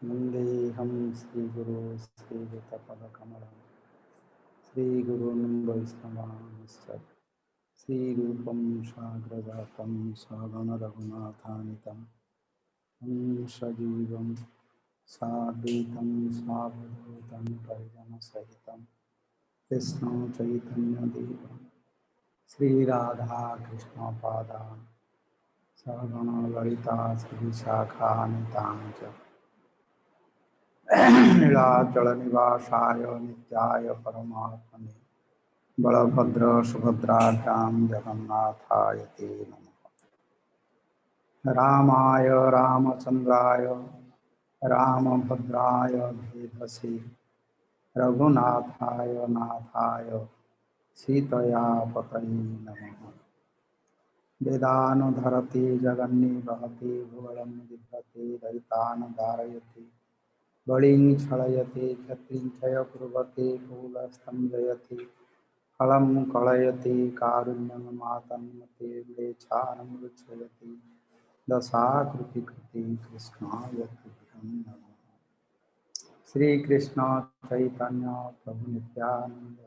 वन्देऽहं श्रीगुरो श्रीयुतपदकमलं श्रीगुरून् वैष्णवांश्च श्रीरूपं साग्रजातं सगणरघुनाथान्वितं सजीवं साद्वैतं सावधूतं परिजनसहितं कृष्ण चैतन्य देव श्री राधा कृष्ण पादान् सगण ललिता श्री शाखान्वितांश्च नीलाचल निवासाय नित्याय परमात्मने बलभद्र सुभद्राभ्यां जगन्नाथाय ते नमः। रामाय रामचन्द्राय रामभद्राय भेदसे रघुनाथाय नाथाय सीतया पतये नमः। वेदानुधरते जगन्निवहते भुवनं बिभ्रते दयितान् धारयते बलिं क्षलयते क्षत्रिं क्षय कुर्वते कुलस्थं जयते फलं कलयते कारुण्यं मातन्मते म्लेच्छानं रुच्छयते दशाकृतिकृते कृष्णाय तुभ्यं नमः। श्री कृष्ण चैतन्य प्रभु नित्यानंद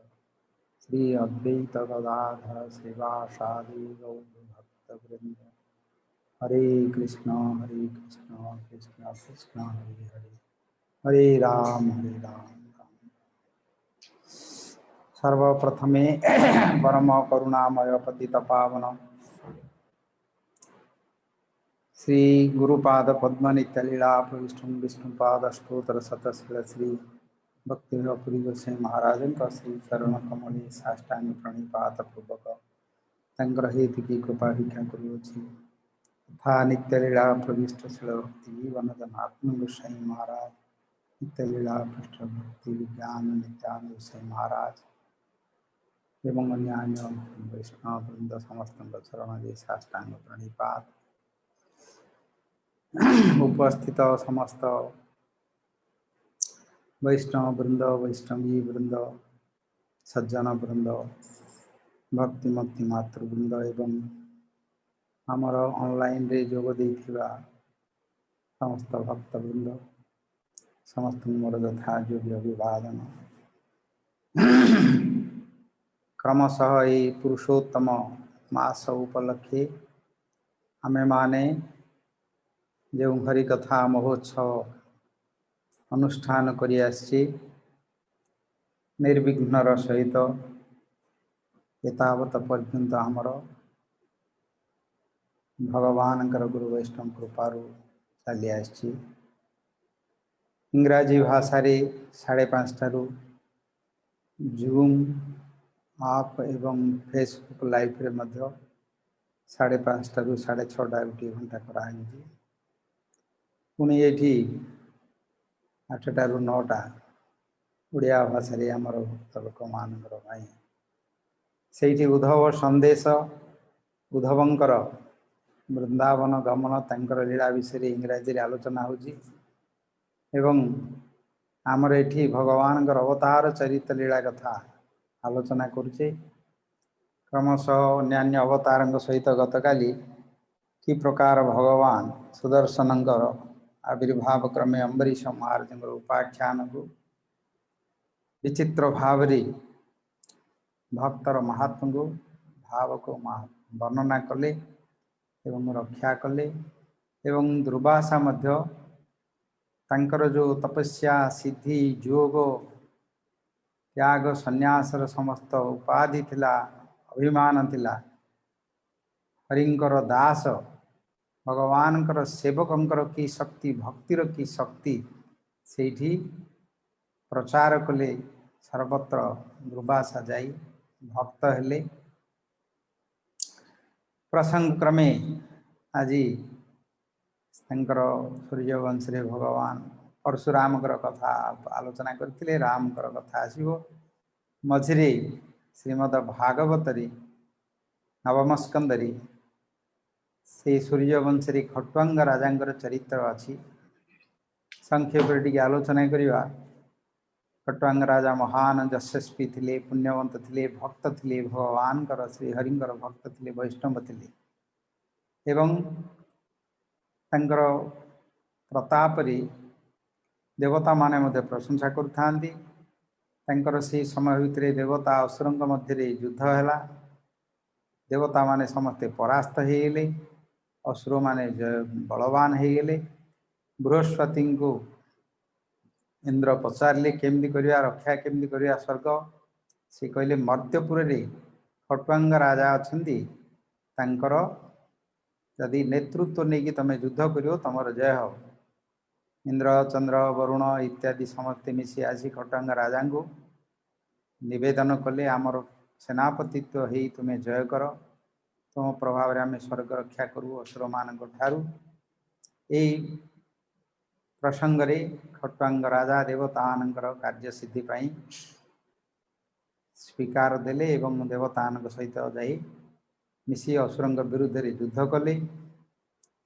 श्री अद्वैत गदाधर श्रीवासादि गौरभक्तवृंद हरे कृष्ण कृष्ण कृष्ण हरे हरे हरे राम सर्वप्रथमे परम करुणामय पतित पावन श्री गुरुपाद पद्म नित्य लीला प्रविष्णु विष्णुपाद अष्टोत्तर शतशिल श्री भक्ति पुरी गोसाई महाराज का श्री चरण कमले साष्टांग प्रणिपात पूर्वक संग्रहित की कृपा भिक्षा करुँच तथा नित्य लीला प्रविष्ट शिल भक्ति जीवन जनात्म गोसाई महाराज नित्य लीला पृष्ठ भक्ति विज्ञान नित्यानंद गोसाई महाराज एवं अन्य वैष्णव वृंद समस्त चरण साष्टांग प्रणिपात उपस्थित समस्त वैष्णव वृंद वैष्णवी वृंद सज्जन वृंद भक्तिमती मातृवृंद एवं आमर ऑनलाइन रे जोग देथिबा समस्त भक्तवृंद समस्त मोर यथा योग्य अभिवादन क्रमशः ये पुरुषोत्तम मास उपलक्षे आमे माने जो हरि कथा महोत्सव अनुष्ठान करि आछि निर्विघ्नर सहित एतावत पर्यंत आमर भगवान गुरु वैष्णव कृपारू चली आछि। इंग्राजी भाषा रे 5:30 जूम आप एवं फेसबुक लाइव रे मध्य 5:30 रु 6:30 गोटे घंटा कराई पुणी ये 8टा रु 9टा उड़िया भाषा रे आमर भक्त लोक मानकर भाई से उद्धव संदेश उद्धवंकर वृंदावन गमन तंकर लीला विषय इंग्राजी आलोचना होची एवं आमर एठी भगवान अवतार चरित्र लीला कथा आलोचना करुचे क्रमशः अन्यान्य अवतार सहित गतकाली कि प्रकार भगवान सुदर्शन आविर्भाव क्रमे अम्बरीश महाराज उपाख्यान को विचित्र भाव भक्तर महात्मा को भाव को वर्णना कले एवं रक्षा कले एवं दुर्वासा मध्य तांकर जो तपस्या सिद्धि योग त्याग संन्यासर समस्त उपाधि थिला अभिमान थिला हरिंकर दास भगवान सेवकंकर की शक्ति भक्तिर की शक्ति सेठी प्रचार कले सर्वत्र दुर्वासा जाई भक्त हेले प्रसंग क्रमे आज सूर्यवंश रे भगवान परशुराम कथा आलोचना करथिले राम कथा आसीबो मझिरे श्रीमद भागवतरी नवम स्कंदरी से सूर्यवंश रे खट्वांग राजा चरित्र अच्छी संक्षेप टी आलोचना करवा खट्वांग राजा महान यशस्वी थिले पुण्यवंत थिले भक्त थिले भगवान श्रीहरिंकर भक्त थिले वैष्णव थिले एवं तंकर प्रताप रे देवता माने मध्य प्रशंसा करथांती तंकर से समय भितर देवता असुरंग मध्य युद्ध है देवता माने समस्ते परास्त होगले असुर माने बलवान होगले बृहस्पति को इंद्र पचारे केमती करवा रक्षा केमती करवा स्वर्ग से कहले मर्त्यपुर रे खटुआंग राजा अच्छी तांकर यदि नेतृत्व नहीं कि तुम युद्ध करियो तुमर जय हो। इंद्र चंद्र वरुण इत्यादि समस्ते मिसी आसी खटुआंग राजा को निवेदन कले आमर सेनापतित्व हो तुम्हें जय कर तुम प्रभाव आम स्वर्ग रक्षा करूँ असुर मान ठारू। यही प्रसंग रे खटुआंग राजा देवतानंकर कार्य सिद्धि पाई स्वीकार देले एवं देवतानक सहित जाई मिसी असुर विरुद्ध रे युद्ध कले।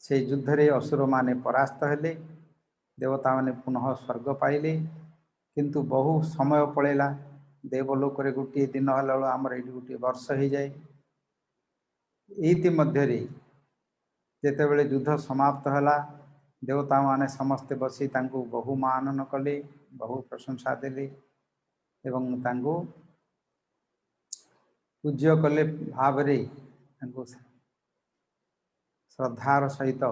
से युद्ध रे असुर माने परास्त हेले देवता माने पुनः स्वर्ग पाइले। किंतु बहु समय पड़ेगा देवलोक रे गोटे दिन हला आमर ये गोटे वर्ष हो जाए। मध्य जेते बेले युद्ध समाप्त हला देवता माने समस्ते बसी तांको बहु मानन कले बहु प्रशंसा देले एवं तांको पूज्य कले भाव रे तांको श्रद्धार सहित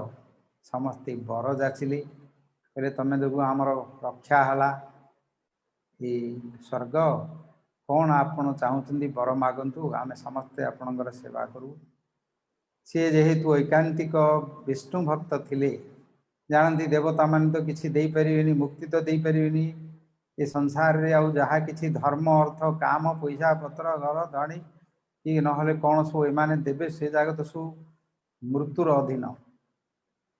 समस्ते बर जाचिले कहले तमें जो आमर रक्षा हला ये स्वर्ग कौन आपण चाहूँगी बर मागंतु आमे समस्ते आपणकर सेवा करूँ। सी जेहेतु ऐकांतिक विष्णु भक्त थिले जानती देवता मान तो किसी दे परिबेनी मुक्ति तो दे परिबेनी ये संसार रे आउ जहा किसी धर्म अर्थ काम पैसा पत्र घर धणी कि नहले कौन सब एमाने देवे से जगह तो सब मृत्युर अधीन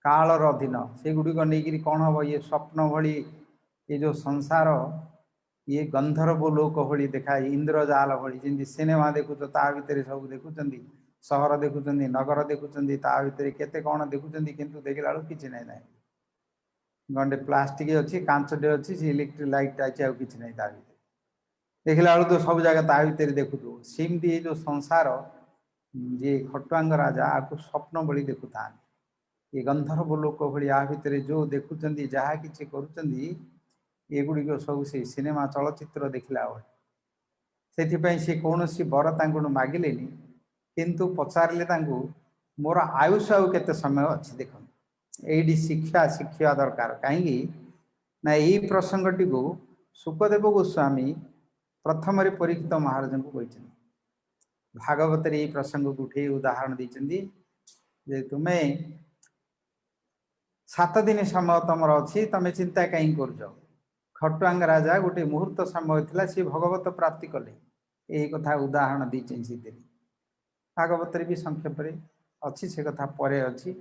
कालर अधीन से गुड़िक नहीं कौन हम ये स्वप्न भली ये जो संसार ये गंधर्व लोक भली देखा इंद्रजाल भली जमी सिनेमा देखुच ता भितर सब देखुं सहर देखुं नगर देखुं ता भितर केते कौन देखुं किंतु देखला बेलू कि ना गंडे प्लास्टिक अच्छी कांचटे अच्छी से इलेक्ट्रिक लाइट अच्छी कि ना ता देखला बेलू तो सब जगह ता भितर देखु सेमती ये जो संसार जे खटुआंग राजा आपको स्वप्न भली देखुता ये गंधर्व लोक भली आ भितर जो देखुं जहाँ कि एगुड़िक सब से सिनेमा चलचित्र देखला बेले से कौन सी बर मागिले किंतु पचारे मोर आयुष आउ केते समय अच्छी देख ये शिक्षा शिक्षा दरकार कहीं ना यही प्रसंगटी को सुखदेव गोस्वामी प्रथम परीक्षित महाराज को कहते भागवत ये प्रसंग को उठे उदाहरण देते तुम्हें 7 दिन समय तुम अच्छी तुम चिंता कहीं कर खटुआंग राजा गोटे मुहूर्त समय था सी भगवत प्राप्ति कले यही कथा उदाहरण दीचे भागवत भी संक्षेप अच्छी से कथा परे अच्छी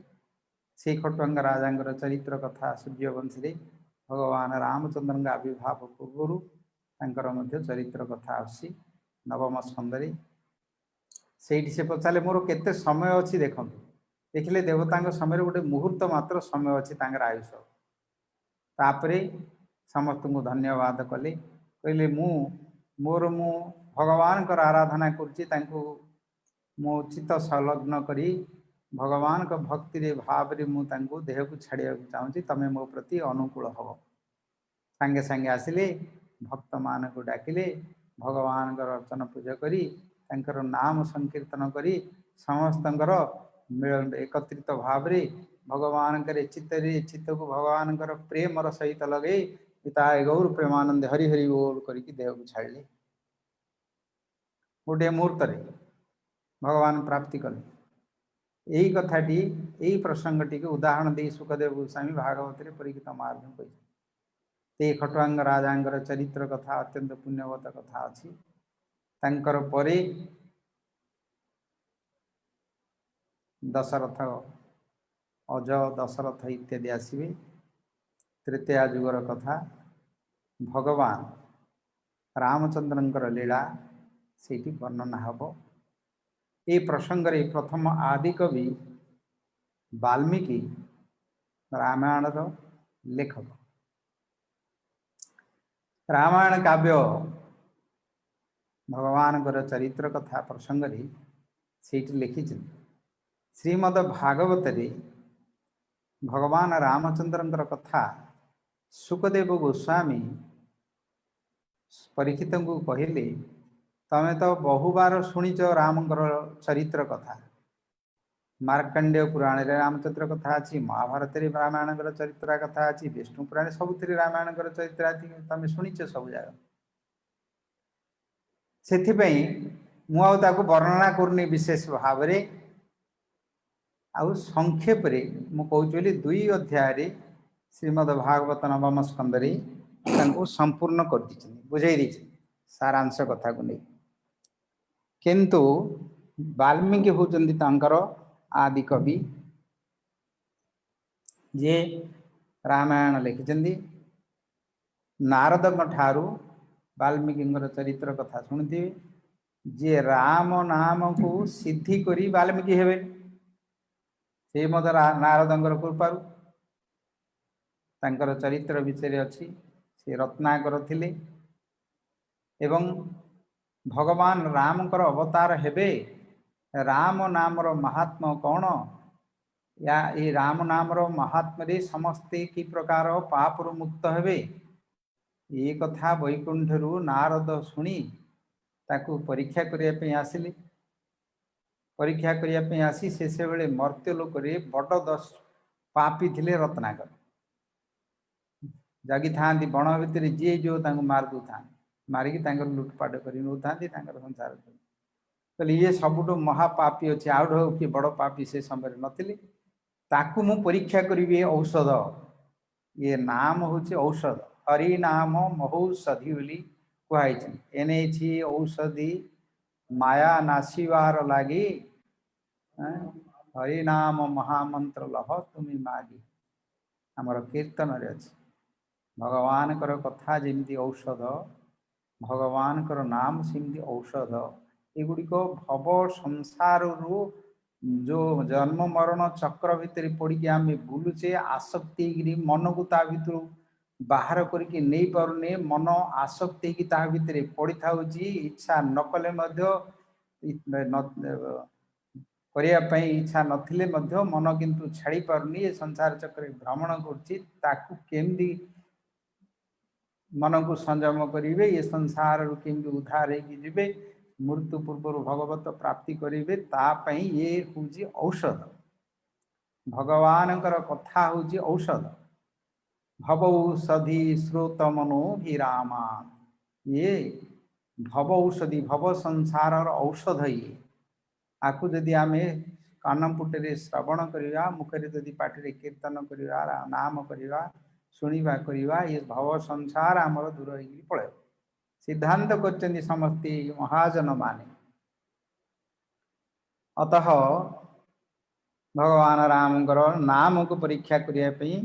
से खटुआंग राजा चरित्र कथा सूर्यवंशी भगवान रामचंद्र आविर्भाव पूर्वर चरित्र कथा आसी नवम स्कंदे से पचारे मोर केते समय अच्छी देखो देखिले देवता समय गोटे मुहूर्त मात्र समय अच्छी आयुष तापरे समस्त को धन्यवाद कले कहले मोर मु भगवान कर आराधना करुच्ची मो चित्त संलग्न करी भगवान को भक्ति रे भाव रे मु देह को छाड़िया चाहूँगी तमें मो प्रति अनुकूल हम सांगे सांगे आसिले भक्त मान को डाकिले भगवान का अर्चन पूजा करी नाम संकीर्तन करी समस्त मिलन एकत्रित भाव रे भगवान चित्त को भगवान प्रेम सहित लगे गौर प्रेमानंद हरि हरि बोल करके देह को छाड़े गोटे मुहूर्त भगवान प्राप्ति कले यही कथाटी यही प्रसंगटी के उदाहरण दे सुखदेव गोस्वामी भागवत परीक्षित महाराज कहते खटुआंग राजा चरित्र कथा अत्यंत पुण्यवत कथा अच्छी तांकर परे दशरथ अज दशरथ इत्यादि आसवे तृतीया जुगर कथा भगवान रामचंद्रंकर लीला से वर्णना हम ये प्रसंग रे प्रथम आदि कवि वाल्मीकि रामायण लेखक रामायण काव्य भगवान चरित्र कथा प्रसंग रे से लिखि श्रीमद भागवत रे भगवान रामचंद्रंकर कथा सुखदेव गोस्वामी परीक्षित को कहले तमें तो बहुबार शुणीच रामकर चरित्र कथा मार्कंडेय पुराण रे रामचंद्र कथा अच्छी महाभारत रे रामायण चरित्र कथा अच्छी विष्णु पुराण सब रामायण चरित्र तमें शुणीच सब जगह ସେଥିପାଇଁ ମୁଁ ଆଉ ତାକୁ ବର୍ଣ୍ଣନା କରୁନି ବିଶେଷ ଭାବରେ। ଆଉ ସଂକ୍ଷେପରେ ମୁଁ କହୁଛି ବୋଲି 2 ଅଧ୍ୟାୟରେ ଶ୍ରୀମଦ ଭାଗବତ ନବମ ସ୍କନ୍ଧରେ ତାଙ୍କୁ ସମ୍ପୂର୍ଣ୍ଣ କରିଦେଇଛନ୍ତି, ବୁଝେଇ ଦେଇଛନ୍ତି ସାରାଂଶ କଥାକୁ ନେଇ। କିନ୍ତୁ ବାଲ୍ମୀକି ହେଉଛନ୍ତି ତାଙ୍କର ଆଦି କବି, ଯିଏ ରାମାୟଣ ଲେଖିଛନ୍ତି। ନାରଦଙ୍କ ଠାରୁ ବାଲ୍ମୀକିଙ୍କର ଚରିତ୍ର କଥା ଶୁଣିଥିବେ। ଯିଏ ରାମ ନାମକୁ ସିଦ୍ଧି କରି ବାଲ୍ମୀକି ହେବେ, ସେ ମଧ୍ୟ ନାରଦଙ୍କର କୃପାରୁ। ତାଙ୍କର ଚରିତ୍ର ବିଷୟରେ ଅଛି, ସେ ରତ୍ନାକର ଥିଲେ ଏବଂ ଭଗବାନ ରାମଙ୍କର ଅବତାର ହେବେ। ରାମ ନାମର ମହାତ୍ମ୍ୟ କ'ଣ, ଏ ରାମ ନାମର ମହାତ୍ମ୍ୟରେ ସମସ୍ତେ କି ପ୍ରକାର ପାପରୁ ମୁକ୍ତ ହେବେ, ଏ କଥା ବୈକୁଣ୍ଠରୁ ନାରଦ ଶୁଣି ତାକୁ ପରୀକ୍ଷା କରିବା ପାଇଁ ଆସିଲେ। ପରୀକ୍ଷା କରିବା ପାଇଁ ଆସି ସେତେବେଳେ ମର୍ତ୍ତ୍ୟ ଲୋକରେ ବଡ଼ ପାପୀ ଥିଲେ ରତ୍ନାକର। ଜଗିଥାନ୍ତି ବଣ ଭିତରେ, ଯିଏ ଯୋଉ ତାଙ୍କୁ ମାରି ଦେଉଥାନ୍ତି, ମାରିକି ତାଙ୍କର ଲୁଟପାଟ କରି ନେଉଥାନ୍ତି, ତାଙ୍କର ସଂସାର କରି। କହିଲେ ଇଏ ସବୁଠୁ ମହାପାପୀ ଅଛି, ଆଉଠୁ କିଏ ବଡ଼ ପାପୀ ସେ ସମୟରେ ନଥିଲେ। ତାକୁ ମୁଁ ପରୀକ୍ଷା କରିବି ଏ ଔଷଧ। ଇଏ ନାମ ହେଉଛି ଔଷଧ, ହରି ନାମ ମହୌଷଧି ବୋଲି କୁହାଯାଇଛି। ଏନେଇଛି ଔଷଧି ମାୟା ନାଶିବାର ଲାଗି, ହରିନାମ ମହାମନ୍ତ୍ର ଲହ ତୁମି ମାଗି। ଆମର କୀର୍ତ୍ତନରେ ଅଛି, ଭଗବାନଙ୍କର କଥା ଯେମିତି ଔଷଧ, ଭଗବାନଙ୍କର ନାମ ସେମିତି ଔଷଧ। ଏଗୁଡ଼ିକ ଭବ ସଂସାରରୁ ଯେଉଁ ଜନ୍ମ ମରଣ ଚକ୍ର ଭିତରେ ପଡ଼ିକି ଆମେ ବୁଲୁଛେ, ଆସକ୍ତି ହେଇକିରି ମନକୁ ତା ଭିତରୁ ବାହାର କରିକି ନେଇ ପାରୁନେ, ମନ ଆସକ୍ତି ହେଇକି ତା ଭିତରେ ପଡ଼ିଥାଉଛି। ଇଚ୍ଛା ନ କଲେ ମଧ୍ୟ, କରିବା ପାଇଁ ଇଚ୍ଛା ନଥିଲେ ମଧ୍ୟ ମନ କିନ୍ତୁ ଛାଡ଼ି ପାରୁନି, ଏ ସଂସାର ଚକ୍ରରେ ଭ୍ରମଣ କରୁଛି। ତାକୁ କେମିତି ମନକୁ ସଂଯମ କରିବେ, ଏ ସଂସାରରୁ କେମିତି ଉଦ୍ଧାର ହେଇକି ଯିବେ, ମୃତ୍ୟୁ ପୂର୍ବରୁ ଭଗବତ ପ୍ରାପ୍ତି କରିବେ, ତା ପାଇଁ ଏ ହେଉଛି ଔଷଧ। ଭଗବାନଙ୍କର କଥା ହେଉଛି ଔଷଧ। ଭବ ଔଷଧି ଶ୍ରୋତ ମନୋଭିରାମା, ଇଏ ଭବ ଔଷଧି, ଭବ ସଂସାରର ଔଷଧ। ଇଏ ଆକୁ ଯଦି ଆମେ କାନ ପୁଟରେ ଶ୍ରବଣ କରିବା, ମୁଖରେ ଯଦି ପାଟିରେ କୀର୍ତ୍ତନ କରିବା, ନାମ କରିବା, ଶୁଣିବା କରିବା, ଏ ଭବ ସଂସାର ଆମର ଦୂର ହେଇକି ପଳେଇବ। ସିଦ୍ଧାନ୍ତ କରିଛନ୍ତି ସମସ୍ତେ ମହାଜନ ମାନେ। ଅତଃ ଭଗବାନ ରାମଙ୍କର ନାମକୁ ପରୀକ୍ଷା କରିବା ପାଇଁ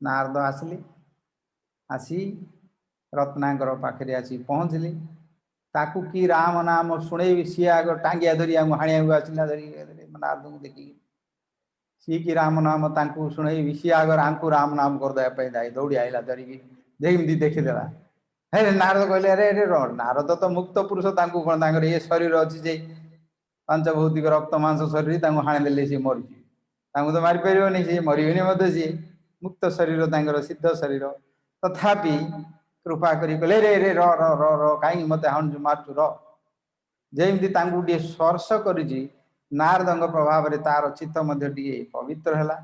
ନାରଦ ଆସିଲେ। ଆସି ରତ୍ନାକର ପାଖରେ ଆସି ପହଞ୍ଚିଲେ। ତାକୁ କି ରାମ ନାମ ଶୁଣେଇବି, ସିଏ ଆଗ ଟାଙ୍ଗିଆ ଧରି ଆମକୁ ହାଣିବାକୁ ଆସିଲା, ନାରଦଙ୍କୁ ଦେଖିକି। ସିଏ କି ରାମ ନାମ ତାଙ୍କୁ ଶୁଣେଇବି, ସିଏ ଆଗର ଆଙ୍କୁ ରାମ ନାମ କରିଦେବା ପାଇଁ ଯାଇ ଦୌଡ଼ି ଆଇଲା ଧରିକି, ଯେମିତି ଦେଖିଦେଲା। ହେ ନାରଦ କହିଲେ, ଆରେ ଆରେ ନାରଦ ତ ମୁକ୍ତ ପୁରୁଷ, ତାଙ୍କୁ କ'ଣ ତାଙ୍କର ଇଏ ଶରୀର ଅଛି ଯେ ପାଞ୍ଚଭୌତିକ ରକ୍ତ ମାଂସ ଶରୀର, ତାଙ୍କୁ ହାଣିଦେଲେ ସିଏ ମରିଯିବେ, ତାଙ୍କୁ ତ ମାରିପାରିବନି, ସିଏ ମରିବେନି ମଧ୍ୟ, ସିଏ ମୁକ୍ତ ଶରୀର ତାଙ୍କର, ସିଦ୍ଧ ଶରୀର। ତଥାପି କୃପା କରି କହିଲେ, ରେ ରେ ର ର ର ର କାହିଁକି ମୋତେ ହାଣୁଛୁ, ମାରୁଛୁ, ର। ଯେମିତି ତାଙ୍କୁ ଟିକେ ସ୍ପର୍ଶ କରିଛି, ନାରଦଙ୍କ ପ୍ରଭାବରେ ତାର ଚିତ୍ତ ମଧ୍ୟ ଟିକେ ପବିତ୍ର ହେଲା।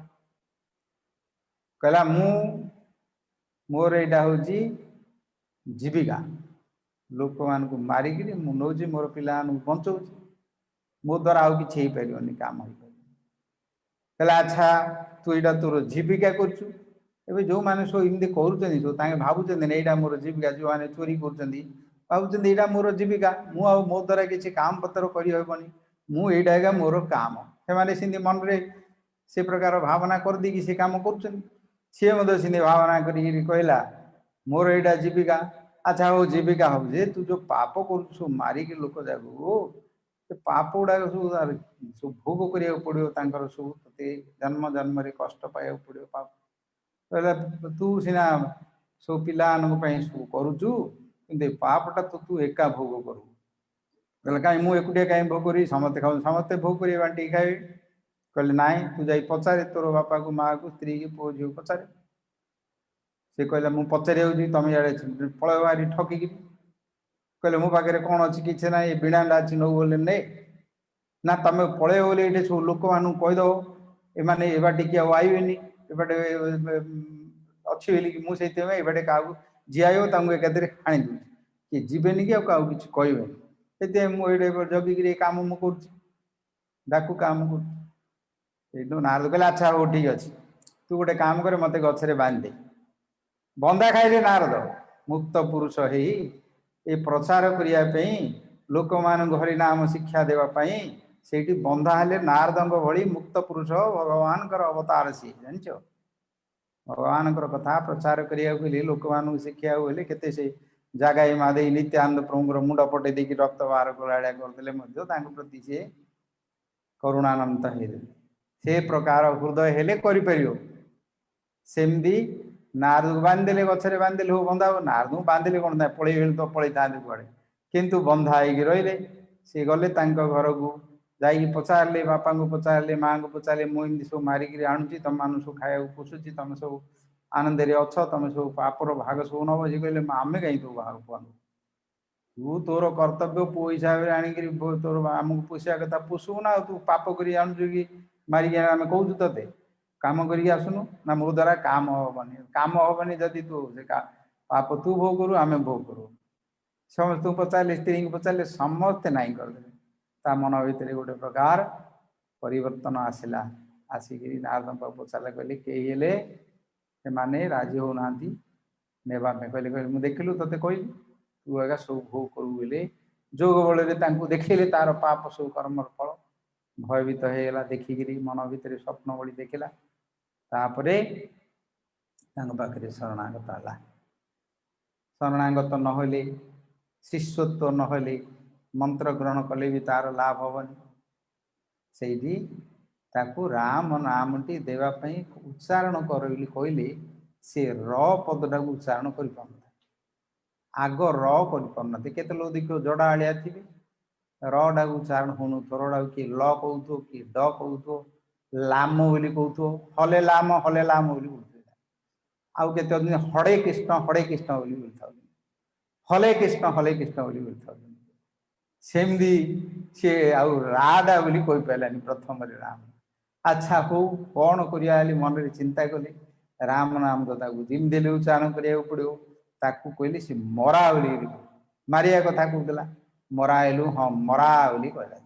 କହିଲା, ମୋର ଏଇଟା ହେଉଛି ଜୀବିକା, ଲୋକମାନଙ୍କୁ ମାରିକିରି ମୁଁ ନେଉଛି, ମୋର ପିଲାମାନଙ୍କୁ ବଞ୍ଚଉଛି, ମୋ ଦ୍ୱାରା ଆଉ କିଛି ହେଇପାରିବନି, କାମ ହେଇପାରିବନି। କହିଲା, ଆଚ୍ଛା ତୁ ଏଇଟା ତୋର ଜୀବିକା କରୁଛୁ। ଏବେ ଯେଉଁମାନେ ସବୁ ଏମିତି କରୁଛନ୍ତି, ସବୁ ତାଙ୍କେ ଭାବୁଛନ୍ତି ନା ଏଇଟା ମୋର ଜୀବିକା। ଯେଉଁମାନେ ଚୋରି କରୁଛନ୍ତି ଭାବୁଛନ୍ତି ଏଇଟା ମୋର ଜୀବିକା, ମୁଁ ଆଉ ମୋ ଦ୍ୱାରା କିଛି କାମ ପତ୍ର କରିହେବନି, ମୁଁ ଏଇଟା ଏକା ମୋର କାମ। ସେମାନେ ସେମିତି ମନରେ ସେ ପ୍ରକାର ଭାବନା କରିଦେଇକି ସେ କାମ କରୁଛନ୍ତି। ସିଏ ମଧ୍ୟ ସେମିତି ଭାବନା କରିକିରି କହିଲା, ମୋର ଏଇଟା ଜୀବିକା। ଆଚ୍ଛା ହଉ, ଜୀବିକା ହଉ, ଯେ ତୁ ଯେଉଁ ପାପ କରୁଛୁ ସବୁ ମାରିକି ଲୋକ ଯାକୁ, ସେ ପାପ ଗୁଡ଼ାକ ସବୁ ଭୋଗ କରିବାକୁ ପଡ଼ିବ ତାଙ୍କର, ସବୁ ତୋତେ ଜନ୍ମ ଜନ୍ମରେ କଷ୍ଟ ପାଇବାକୁ ପଡ଼ିବ ପାପ। କହିଲା, ତୁ ସିନା ସବୁ ପିଲାମାନଙ୍କ ପାଇଁ ସବୁ କରୁଛୁ, କିନ୍ତୁ ଏ ପାପଟା ତ ତୁ ଏକା ଭୋଗ କରୁ। କହିଲେ, କାହିଁ ମୁଁ ଏକୁଟିଆ କାହିଁ ଭୋଗ କରିବି, ସମସ୍ତେ ଖାଉଛନ୍ତି, ସମସ୍ତେ ଭୋଗ କରିବେ, ବାଣ୍ଟିକି ଖାଇବେ। କହିଲେ, ନାଇଁ ତୁ ଯାଇ ପଚାରେ ତୋର ବାପାକୁ, ମାଆକୁ, ସ୍ତ୍ରୀକି, ପୁଅ ଝିଅକୁ ପଚାରେ। ସେ କହିଲା, ମୁଁ ପଚାରିବାକୁ ଯିବି, ତମେ ଇଆଡ଼େ ପଳେଇବ ବାହାରି ଠକିକି। କହିଲେ, ମୋ ପାଖରେ କ'ଣ ଅଛି, କିଛି ନାହିଁ, ଏ ବିଣାଟା ଅଛି, ନଉ ବୋଲି ନେ। ନା ତମେ ପଳେଇବ ବୋଲି ଏଇଠି ସବୁ ଲୋକମାନଙ୍କୁ କହିଦେବ, ଏମାନେ ଏ ବାଟିକି ଆଉ ଆଇବେନି, ଏବାଟେ ଅଛି ବୋଲିକି ମୁଁ ସେଇଥିପାଇଁ ଏବାଟେ କାହାକୁ ଯିଆଇବ ତାଙ୍କୁ ଏକାଥରେ ହାଣି ଦେଉଛି। कि जीवेनि कि आउ किसी कहबे से मुझे जगिकी काम मुझे डाकू काम कर नारद कहले अच्छा हो ठीक अच्छे तू गोटे काम कर मत गचरे बांध दे बंधा खाइले नारद मुक्त पुरुष हो ये प्रचार करने लोक मान हरि नाम शिक्षा देवाई से बंधा हेले नारद भली मुक्त पुरुष भगवान अवतार सी जान भगवान कथा प्रचार करने लोक मान शिक्षा के जगाई मादे नित्यानंद प्रभुर मुंड पटे देखिए रक्त बाहर कला करदे प्रति सी करुणानंद से प्रकार हृदय हेले सेमती नारद को बांधिदे गचरे बांधिदे हो बंधा हो नारद को बांधिले कौन था पलि तो पलि था कड़े किंतु बंधा हो रही सी गले घर को जाकि पचारे बापा को पचारे माँ को पचारे मुझे सब मारिक आणुची तुम मान सब खाया पोषुची तुम सब आनंद अच्छ तुम सब पापर भाग सब नब सी कहले आम कहीं तू बाहर को तू तोर कर्तव्य पु हिसाब से आणिक तोर आमको पोषा कथा पोषु ना तू पाप कर आणुचु कि मारिक आम कहूँ ते काम करिक आसुनु ना मो द्वारा काम हेनी जदि तू से पाप तू भोग करू आम भोग करू समस्त पचारे स्त्री को पचारे समस्ते नाई करदे ता मन भितर गोटे प्रकार परिवर्तन आसला आसिक नारद पचारे कहले कई माने राजी होना नेबापे कहले कहले देखिलु ते कहली तू आगे सब भोग करू जोग बल देखले तार पाप सब कर्मर फल भयभीत होगा देखिकी मन भितर स्वप्न भली देखला तापरे पाखे शरणागत है शरणागत नहले शिष्यत्व नहले मंत्र ग्रहण कले भी तार लाभ हेनी से राम नामटी देवाई उच्चारण कर कहले सी र पदटा उच्चारण कर आग र कर केते लोग देखो जड़ा आलिया थे रटा उच्चारण होनु रटा किए ल कहू किए ड कहू लाम बोली कहू हले लाम बोली बोलते आउ के हड़े कृष्ण बोली बोलता हले कृष्ण बोली बोलता सेमती सी आउ राडा बोली कही पारानी प्रथम राम अच्छा हो कौन करिया मन में चिंता कले राम नाम तो जिमती उच्चारण करा पड़ो ताकू कहले सी मरा बोली मारिया कथा कहला मरा आलु हाँ मरा बोली कहला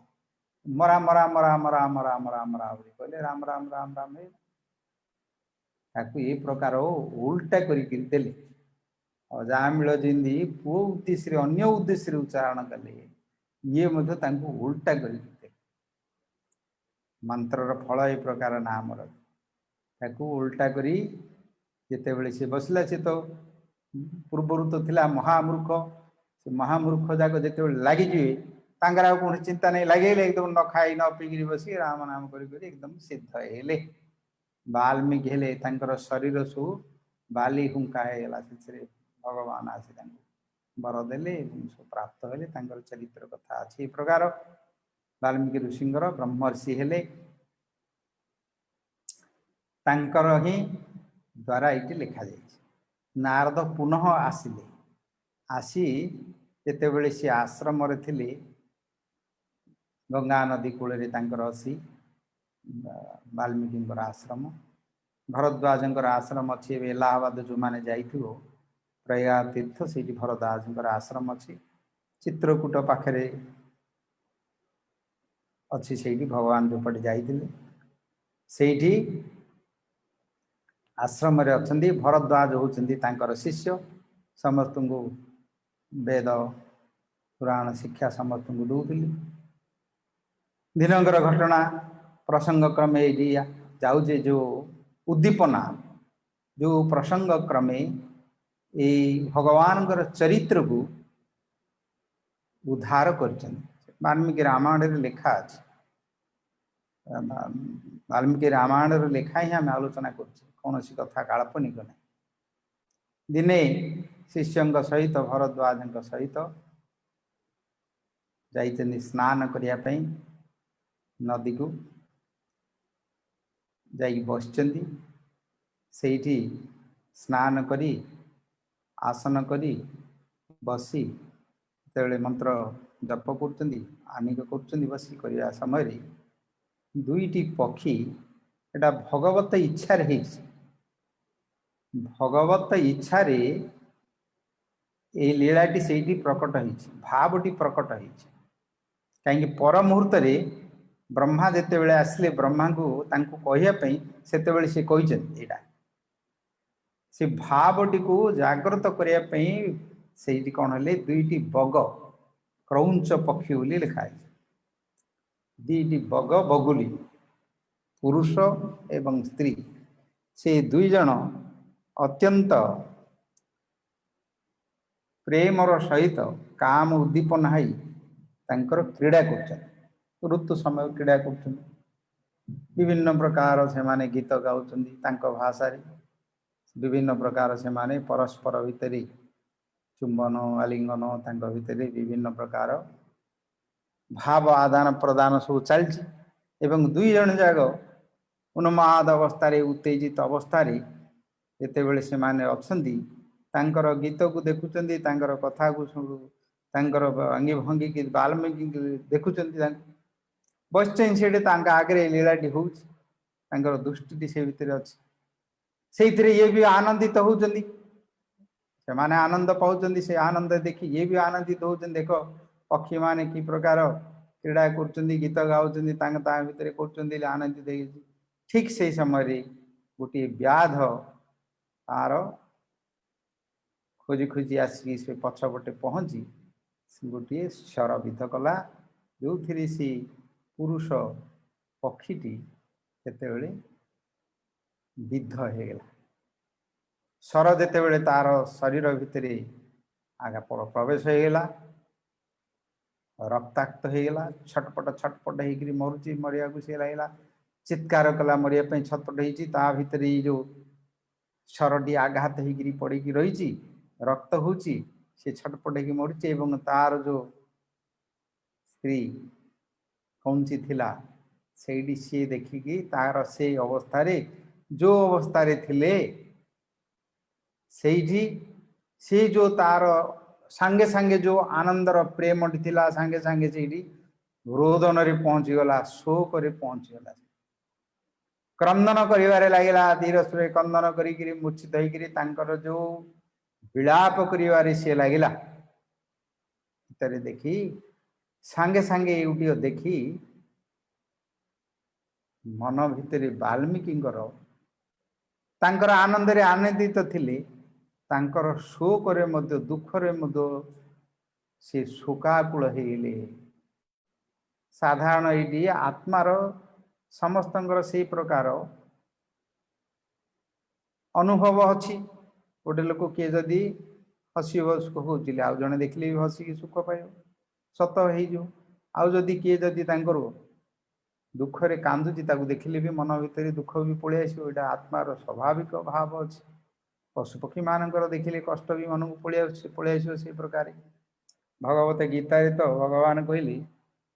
मरा मरा मरा मरा मरा मरा मरा बोली कहले राम राम राम राम ताकू ये प्रकार उल्टा करदे अजामिल जिंदी पु उद्देश्य अन्य उद्देश्य उच्चारण कले ये उल्टा कर मंत्र फल ये प्रकार नाम उल्टा करी जिते सी बसला सी तो पूर्वर तो थिला महामूर्ख से महामूर्ख जाक जिते लगिजे कौन चिंता नहीं लगे एकदम न खाई न पीक बस राम नाम कर एकदम सिद्ध हेले वाल्मीकि हेले शरीर सब बाली हुंका होगा से भगवान आसी वर देले सब प्राप्त हेले चरित्र कथा अच्छे प्रकार वाल्मीकि ऋषिंर ब्रह्मर्षि हेले ही द्वारा ये लिखा जाए नारद पुनः आसिले आसी जिते सी आश्रम थे गंगा नदी कूल असी वाल्मीकि आश्रम भरद्वाज आश्रम अच्छी इलाहाबाद जो मैंने जाइथिबो प्रयाग तीर्थ से भरद्वाज आश्रम अच्छी चित्रकूट पाखे अच्छी से भगवान जो पटे जाइए से आश्रम अच्छा भरद्वाज होती शिष्य समस्त को वेद पुराण शिक्षा समस्त को दूसरी दिनकर घटना प्रसंग क्रमे जाऊे जो उद्दीपना जो प्रसंग क्रमे ये भगवान चरित्र को उद्धार कर वाल्मीकि रामायण लिखा अच्छे वाल्मीकि रामायण लिखा ही आम आलोचना कौन सी कथा काल्पनिक ना दिने शिष्य सहित भरद्वाज सहित जाइए स्नान करने नदी को जाई बसचंदी सेठी स्नान करी आसन करी बसी तेरे मंत्र जप कर आनिक कर बसी करने समय दुईटी पक्षी एटा भगवत इच्छा भगवत इच्छा ये लीलाटी से प्रकट होती भावटी प्रकट होती कहीं पर मुहूर्त ब्रह्मा जिते बड़े आसिले ब्रह्मा को कहवाई से सी कहते से भावटी को जागृत करने से कौन है दुईटी बग क्रौंच पक्षी बोली लिखाई दुईटी बग बगुली पुरुष एवं स्त्री से दुई जन अत्यंत प्रेमर सहित काम उद्दीपन है क्रीड़ा कर ऋतु समय क्रीड़ा कर विभिन्न प्रकार से माने गीत गाँच भाषा विभिन्न प्रकार से माने परस्पर भितर चुंबन आलिंगन भितर विभिन्न प्रकार भाव आदान प्रदान सब चलती दुई जन जाक उन्माद अवस्था उत्तेजित अवस्था जिते बड़े से माने अच्छा गीत को देखुं कथा को अंगी भंगी की बाल्मीकि देखुं बस आगे लीलाटी हो दृष्टि से भितर अच्छी से ये भी आनंदित होती से माने आनंद पाँच से आनंद देखी ये भी आनंदित होती देख पक्षी माने कि प्रकार क्रीड़ा कर गीत गाँच भितर कर आनंदित ठीक से समय गोटे व्याध तार खोजी खोजी आसिक से पछपटे पहुँची गोटे शरविध कला जो थी सी पुरुष पक्षीटी केते विद्ध होगला स्वर जिते बड़े तार शरीर भितर आगा प्रवेश होगला रक्ताक्त होगला छटपट छटपट हो मरुची मरिया को सी लगला चित्कार कला मरिया छटपट होता भितर जो स्वरटी आघात हो पड़ी रही रक्त हो छटपट हो मरुचे तार जो स्त्री कौंची थिला से सी देखिकी तार से अवस्था जो अवस्था थिले से जो तार सांगे सांगे जो आनंदर प्रेम थिला सांगे सांगे से रोदन रे पहुँची गला शोक रे पहुँची गला क्रंदन करिवारे लागिला धीर सुरे क्रंदन करी मूर्छित होकर जो विलाप करिवारे से लागिला देखी सांगे सांगे यूटी देखी मन भितर वाल्मीकि आनंद रे आनंदित थिले शोक रे मध्य दुख रे मध्य से शोकाकुल होइले साधारण ये आत्मार समस्त से प्रकार अनुभव अच्छी गोटे लोक किए जदि हसब हूँ आउ जड़े देखले भी हसिक सुख पाइब सत हो आदि किए जदि दुखरे कांदुची देखिले भी मन भितर दुख भी पलि आस आत्मार स्वाभाविक भाव अच्छे पशुपक्षी मानकर देखिले कष्ट भी मन को पलि आस से प्रकार भगवत गीता तो भगवान कहली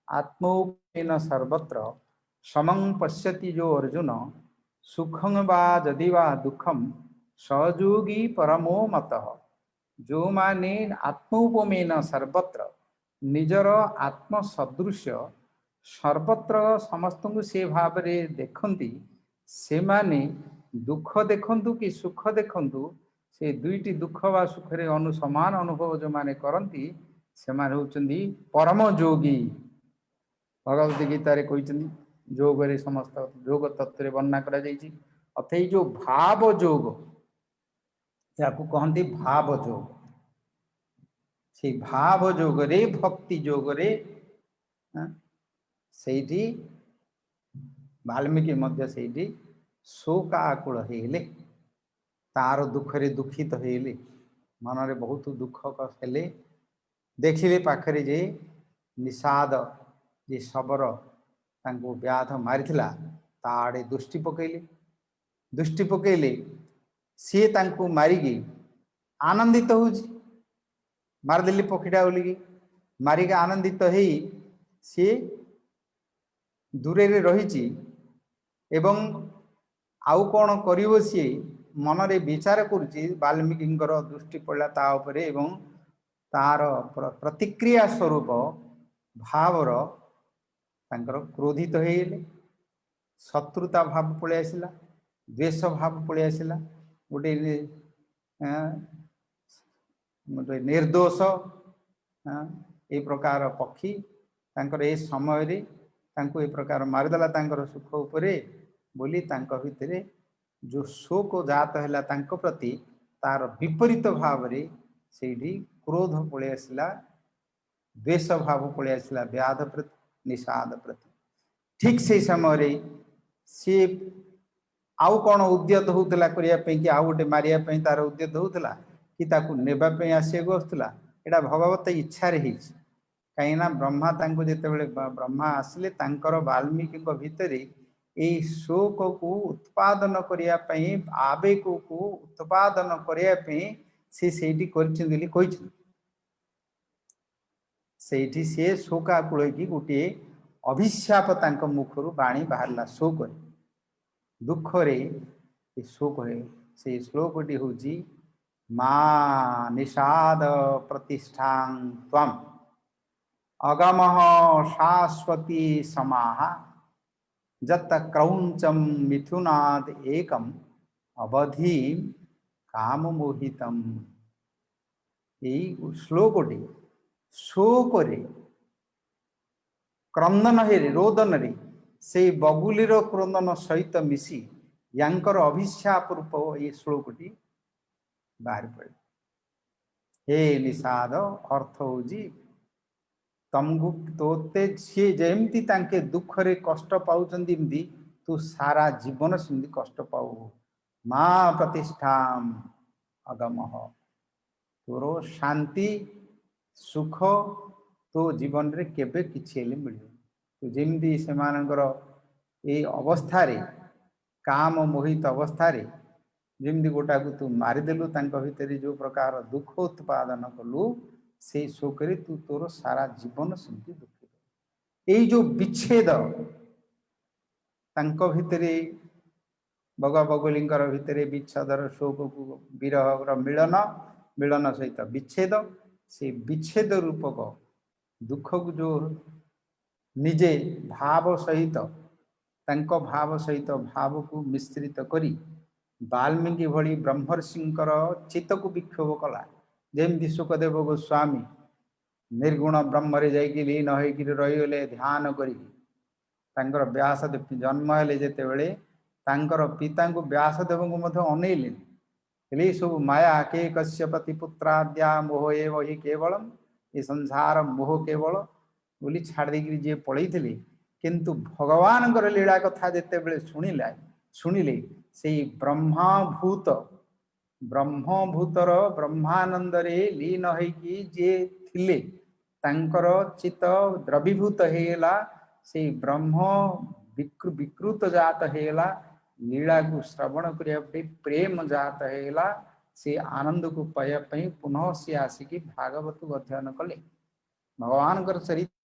आत्मोपेन सर्वत्र समं पश्यति जो अर्जुन सुखं वा जदि वा दुखम सहयोगी परमो मतः जो माने आत्मोपमेन सर्वत्र निजर आत्म सदृश्य सर्वत्र समस्त को से भाव में देखती से माने दुख देखंतु कि सुख देखंतु से दुईटी दुख वा सुख रे समान अनुभव जो माने करती से माने होचंदी परम जोगी भगवत गीता रे कहते जोग रे समस्त जोग तत्व वर्णना करा जाइछि अथे जो भाव जोग या कहती भाव जोग से भाव जोग रे भक्ति जोग रे सेठी वाल्मीकि मध्य सेठी शोकाकुल होइले तार दुख रे दुखित होइले मन रे बहुत दुख हेले देखिले पाखरे जे निषाद जे शबर तांको व्याध मारिथिला ताड़े दृष्टि पकेले सी तांको मारिकी आनंदित होउछि मारदेली पक्षीटा बोलिकी मारिकी आनंदित हो सी दूरे रही एवं आउ कौन करिवो सी मन रे विचार करुच्ची वाल्मीकि दृष्टि पड़ा ता उपरे एवं तार प्रतिक्रिया स्वरूप भावर तांकर क्रोधित होइले शत्रुता भाव पलि आसिला द्वेष भाव पलि आसिला गोटे निर्दोष ए प्रकार पक्षी तांकर ए समय रे तांको ए प्रकार मारिदेला तांकर सुख उपरे बोली तांको भितरे जो शोक जात है तांको प्रति तार विपरीत भाव रे सेठी क्रोध पळे आसला द्वेष भाव पळे आसला व्याध प्रति निषाद प्रति ठीक से समय रे सी आउ कौन उद्यत होउतला करिया पे कि आउ गोटे मारिया पे तार उद्यत होउतला कि ताकू नेबा पे आसे गोस्तला एडा भगवत इच्छा रे हिच कहिना ब्रह्मा तांको जेतेबेले ब्रह्मा आसले तांकर वाल्मीकि को भितरे ए शोक को उत्पादन करिया पे आवेग को उत्पादन करिया पे से सेठी करछिन कहिछ सेठी से शोकाकुल की गोटे अभिशाप तांको मुखरु बाणी बाहरला शोक दुख रे शोक है से श्लोकटी हूँ माँ निषाद प्रतिष्ठां त्वं अगमः शाश्वती समाः जत क्रौंचम मिथुनाद एकम अवधि काम मोहितम यही श्लोकटी शोक रे क्रंदन हे रोदन रे से बगुलीर क्रंदन सहित मिसी यांकर अभिशाप रूप ये श्लोकटी बाहर पड़े हे निषाद अर्थ होजी तमको तोते सी जमती तांके दुख रे कष्ट पाउचंदी इमती तू सारा जीवन सिंधी कष्ट पाऊ माँ प्रतिष्ठा अगमः तोर शांति सुख तो जीवन रे केबे किछि मिल तू जमती से ये अवस्था रे काम मोहित अवस्था रे जमती गोटा को तू मारिदेलु तांको भितरे जो प्रकार दुख उत्पादन कलु से शोक रे तू तोर सारा जीवन सेमती दुखित यही जो विच्छेद तांको भितरे बग बगुलींकर भितरे विच्छेदर शोक को विरह मिलन मिलन सहित विच्छेद से विच्छेद रूपक दुख को जो निजे भाव सहित तांको भाव सहित भाव को मिश्रित करी वाल्मीकि भली ब्रह्मर्षिंकर चित्त को विक्षोभ कला जमती सुखदेव गोस्वामी निर्गुण ब्रह्म रे जाइकी लीन होइकी रहीगले ध्यान करी तांकर व्यासदेव जन्म हेले जेते बेले तांकर पिता को व्यासदेव को मध्य अनेले हेले सब माया के कश्यपति पुत्राद्या मोह एव हि केवलम ये संसार मोह केवल बोली छाड़ देकी जे पळैथिले किंतु भगवान लीला कथा जेते बेले शुणिले से ब्रह्मभूत ब्रह्मभूतर ब्रह्मानंद रे लीन होइकी जे थिले तांकर चित्त द्रवीभूत हेला से ब्रह्म विकृत जात हेला लीला को श्रवण करिया प्रेम जात हेला से आनंद को पाया पुनः से आसिकी भागवत को अध्ययन कले भगवान चरित्र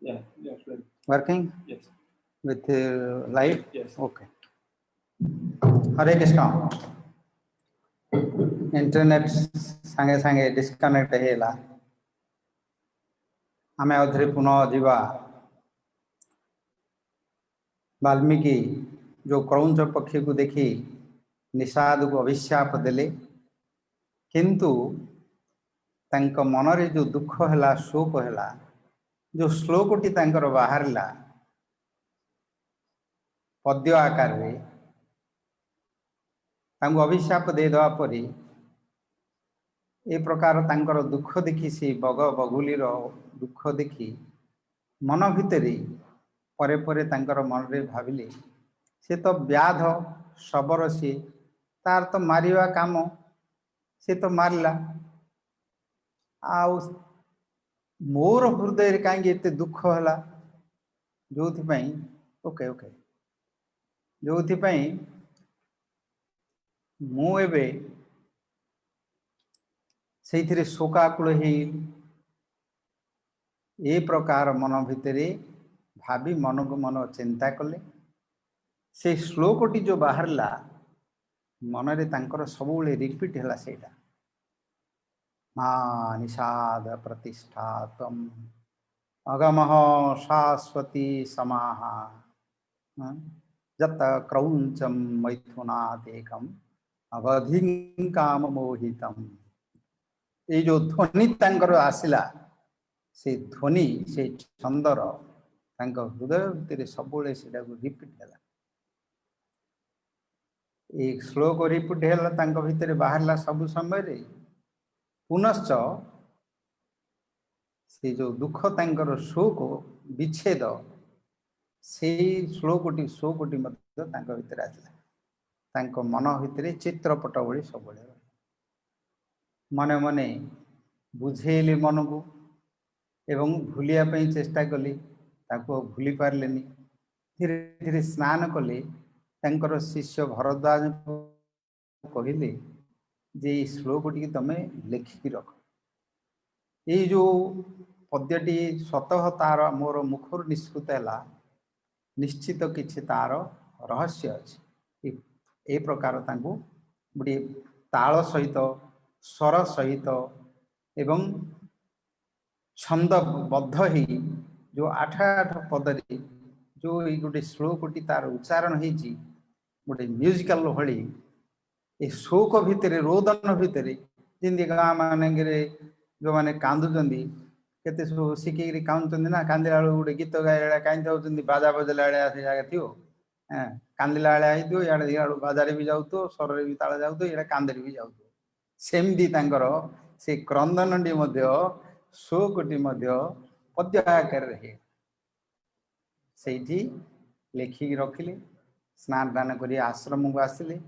Yeah, sure. Working? Yes. With live? Yes. Okay. Hare Krishna. Internet सांगे सांगे डिस्कनेक्ट हेला आमे अधरे पुनः जीवा वाल्मीकि जो क्रौंच पक्षी को देखी निषाद को अभिशाप देले किंतु तांक मनरे जो दुख हैला शोक हैला जो श्लोकटी तांकर बाहरला पद्य आकार रे तांको अभिशाप दे दवा परी ए प्रकार तांकर दुख देखी से बग बगुलीर दुख देखी मन भितरी परे परे तांकर मन रे भाविले से तो व्याध शबर से तार तो मारिवा काम से तो मारला आउ मोर हृदय कहीं एते दुख है जो ओके ओके जो मु एबे से शोकाकुल ए प्रकार मन भितरे भाभी मन को मन चिंता कले से श्लोकटी जो बाहरला मन रे तांकर सबुले रिपीट हैला सेटा मा निषाद प्रतिष्ठा तम अगमः शाश्वती समाहा जत क्रौंचम मैथुनादेकम अवधिं काम मोहितम ये जो ध्वनि तांकर आसिला से ध्वनि से छंदर तांक हृदय भितर सबुले सेटा को रिपीट हैला एक श्लोक रिपीट हैला तांक भितर बाहरला सब समय रे पुनश्च से जो दुख तांकर शोक विच्छेद से श्लोकटी मध्य तांक भितर आसिला तांक मन भितर चित्रपट भली सब मने मने बुझेली मन को एवं भूलिया पई चेष्टा कली ताको भूली पारलेनी धीरे धीरे स्नान कले तांकर शिष्य भरद्वाज कहले जे श्लोकटी तमे लिखिकी रख ये जो पद्यटी स्वतः तार मोर मुखर निष्कृत है निश्चित किछि तार रहस्य अच्छी ए प्रकार तांको गोटे ताल सहित स्वर सहित एवं छंदबद्ध ही जो आठ आठ पदरी जो गोटे श्लोकटी तार उच्चारण होती गोटे म्यूजिकल भली ए शोक भितर रोदन भितर जमी गाँ मान जो मैंने कांदुंट केते सब शिखी कांदुंट ना कांदिला गोटे गीत गाइला कहीं जाऊँ बाजा बजेला से जगह थी कांदिला इे इे बाजार भी जाऊ स्वर भी ताल जाऊ इे कांदे भी जाऊ सेमती से क्रंदनटी शोकटी पद्य आकार से लिखिक रखिले स्नान दान कर आश्रम को आसिले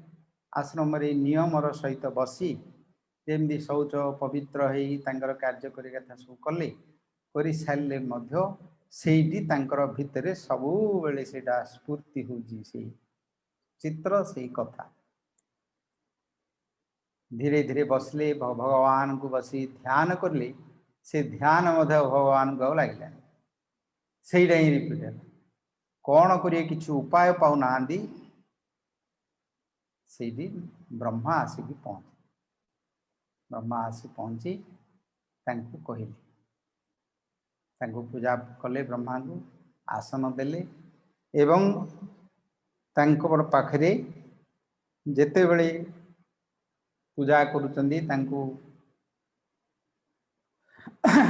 आश्रम नियम सहित बसी जमी शौच पवित्र हो कार्य कथा सब कले कर सारे भितर सब बेले से स्फूर्ति हो चित्र से कथा धीरे धीरे बसले भगवान को बसी ध्यान करले से ध्यान भगवान को लगे से रिपीट है कौन करिए किसी उपाय पाऊना से ब्रह्मा आसिक पहुँचे ब्रह्मा आसी पहुँची कहले पूजा कले ब्रह्मा को आसन देले एवं पाखरे जेते बड़े पूजा करुचंदी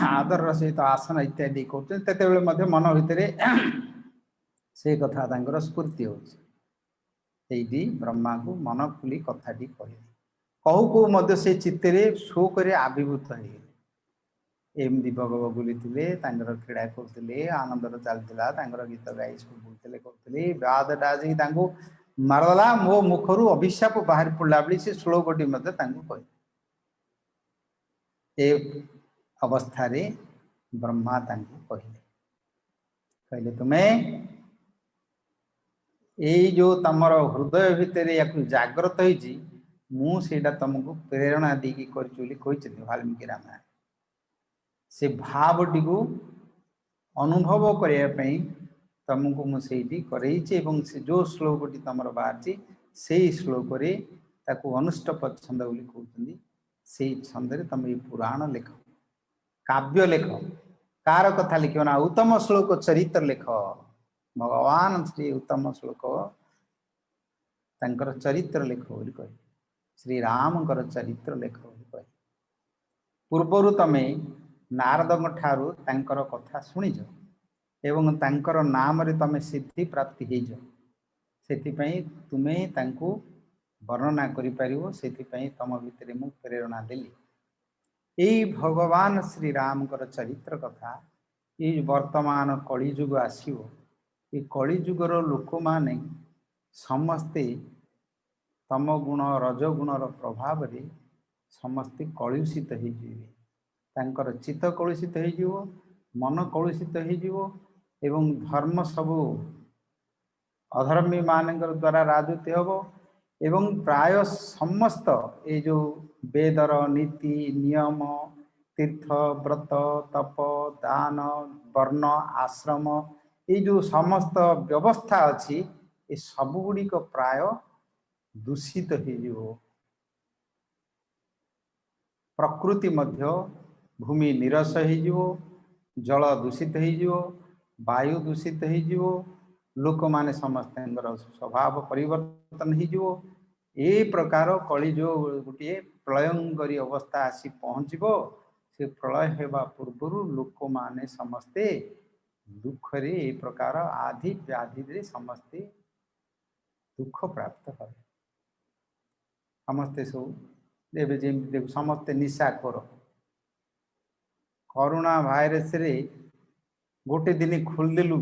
आदर सहित आसन इत्यादि कर मन भितर से कथा स्फूर्ति होती ब्रह्मा को मन खुली कथाटी कहले कहू कहू से चित्ते शोक आविर्भूत एमती बग बगुली क्रीड़ा करते आनंदर चलता गीत गाई सब बोलते करते व्याधटा आसिक मारदेला मो मुखर अभिशाप बाहर पड़ा बेली से श्लोकटी कह अवस्था रे ब्रह्मा कहले कहले तुम्हें ये जो तमर हृदय भितर या जाग्रत होती मुझा तुमको प्रेरणा देकी वाल्मीकि रामायण से भावटी को अनुभव करने तुमको मुझे कर जो श्लोकटी तुम बाहरी से श्लोक अनुष्टपद छंद बोली कहते से छंदे तुम ये पुराण लेख काव्य लेख कार कथा लिख ना उत्तम श्लोक चरित्र लेख भगवान श्री उत्तम श्लोक तंकर चरित्र लेख बोली कह श्री राम चरित्र लेख बोली कह पूर्वर तमें नारद ठारू तांकर कथा शुणिज एवं तांकर नाम रे तमें सिद्धि प्राप्ति हो से तुम्हें तांको वर्णना करिपारिबो सेथिपई तम भितर मु प्रेरणा देली यही भगवान श्री राम चरित्र कथा ये वर्तमान कलिजुग आसीबो ये कलिजुगर लोक माने समस्ते तम गुण रजगुणर प्रभाव रे समस्ते कलुषित हो चित्त कलुषित हो मन कलुषित हो एवं धर्म सबू अधर्मी मान द्वारा राजूति हम एवं प्राय समस्त ये जो वेदर नीति नियम तीर्थ व्रत तप दान वर्ण आश्रम ये जो समस्त व्यवस्था अच्छी ये सबुगुड़िक प्राय दूषित हो प्रकृति मध्य भूमि निरस हो जल दूषित हो वायु दूषित हो लोक माने समस्त स्वभाव परिवर्तन हो ए प्रकार कली जो गोटे प्रलयंकरी अवस्था आसी पहुँचब से प्रलय होगा पूर्वर लोक माने समस्ते दुख रे ए प्रकार आदि व्याधि समस्ते दुख प्राप्त हो समस्ते सब एवं जमी समस्ते निशाखोर कोरोना भाइरस रे गोटे दिन खोलदेलु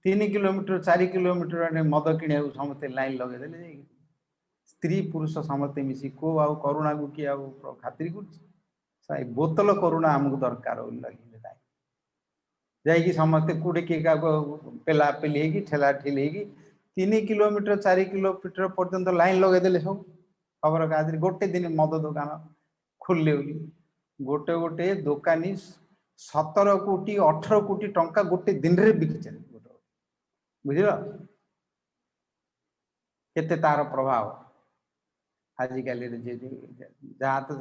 3 किलोमीटर 4 किलोमीटर मद किणा समस्ते लाइन लगेदे स्त्री पुरुष समस्ते मिसी को आउ करुणा को किए आउ खातिर कर बोतल करुणा आमको दरकार लगे जाकि समस्ते कूड़े किए क्या पेला पेली ठेला ठेली 3 किलोमीटर 4 किलोमीटर पर्यंत लाइन लगेदे सब खबर कागज गोटे दिन मद दुकान खोलले गोटे गोटे दुकानी 17 कोटी 18 कोटी टंका गोटे दिन रे बिकी बुझल केते तार प्रभाव आजिकल जहाँ तो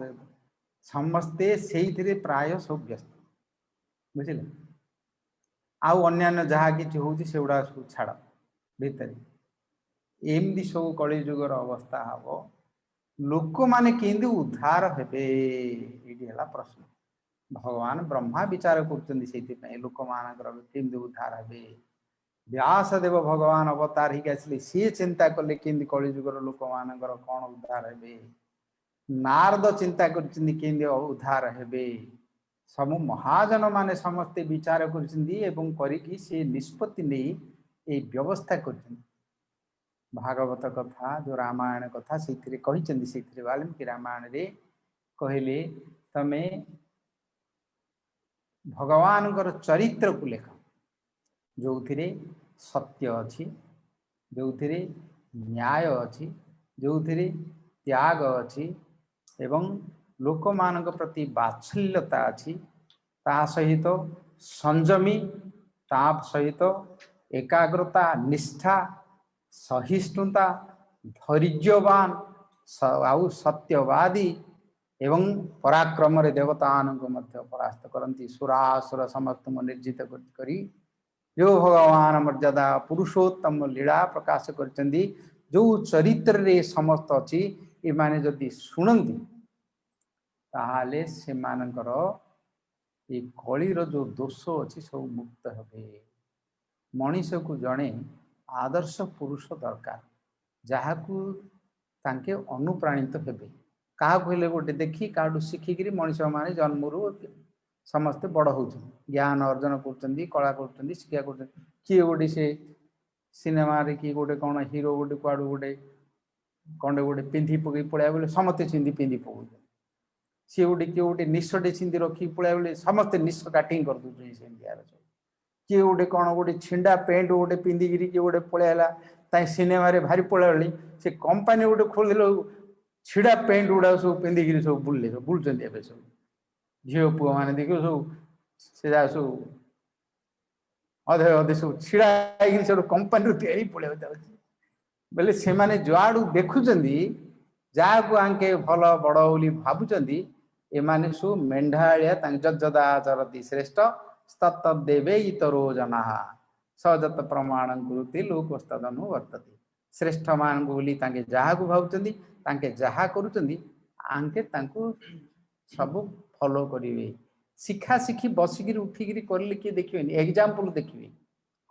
समस्ते से प्राय सब व्यस्त बुझे आउ अन्य जहाँ कि हूँ से गुड़ा सब छाड़ भितर एमती सब कलिजुगर अवस्था हम लोक माने केंदी उद्धार हेबे ये प्रश्न भगवान ब्रह्मा विचार कर लोक मानकर केंदी उद्धार हेबे व्यासदेव भगवान अवतार ही आसिले सी चिंता कले केंदी कलिजुगर लोक मानकर कौन उद्धार हेबे नारद चिंता कर उद्धार हेबे सब महाजन माने समस्ते विचार कर निष्पत्ति नहीं ये व्यवस्था कर भागवत कथा जो रामायण कथा से वाल्मीकि रामायण रे कहले तमे भगवान चरित्र को लेख जो थिरे सत्य अच्छी जो थिरे न्याय अच्छी जो थिरे त्याग अच्छी एवं लोक मान प्रति बात्सल्यता अच्छी ता सहित संयमी ता सहित एकाग्रता निष्ठा सहिष्णुता धैर्यवान आउ सत्यवादी एवं पराक्रम रे देवतान को मध्य परास्त करती सुरासुर समस्त निर्जित करी जो भगवान मर्यादा पुरुषोत्तम लीला प्रकाश करचंदी जो चरित्र रे समस्त अच्छी ये माने जदि शुणती ताहाले से मानकर ये कलिर जो दोष अच्छी सब मुक्त हे मनीष को जड़े आदर्श पुरुष दरकार जहाँ को तांके अनुप्राणित हेबे क्या कहले गोटे देखी क्या शिखिकी मनीष माने जन्मरू समस्ते बड़ हो ज्ञान अर्जन कर कला कर शिक्षा कर किए गोटे से सिनेमा रे किए गोटे कौन हीरो गोटे कुआड़ू गोटे कंडे गोटे पिंधि पकई पड़ा बोले समस्ते चिंदी पिंधि पकड़ सी गोटे किए गोटे निशटे चिंदी रखी पड़ा बोले समस्ते निश काटिंग कर दूसरे किए गोटे कौन गोटे छिंडा पेंट गोटे पिंधिकी किए गोटे पलैला सिनेमा रे भारी पलैली से कंपानी गोटे खोल छिड़ा पेंट गुड़ा सब पिंधिकी सब बुले बुलूँ सब झील पुआ मैंने देख सब से सब अधे अधे सब छिड़ा सब कंपानी तेरी पड़े जाऊँ बोले से माने जुआड़ू देखुचंदी जाकू आंके भल बड़ बोली भाबुचंदी एमाने सु मेंढालिया जजदा चरती श्रेष्ठ तत्त देवे इतरो जना सजत प्रमाण गुरुति लोकस्तदनु वर्तते श्रेष्ठ मान बोली तांके जहा को भाबुचंदी तांके जहा करूचंदी आंके तांको सब फॉलो करिवे शिखा शिखी बसिकिरी उठिकिरी करले कि देखिबेनी एग्जांपल देखिबे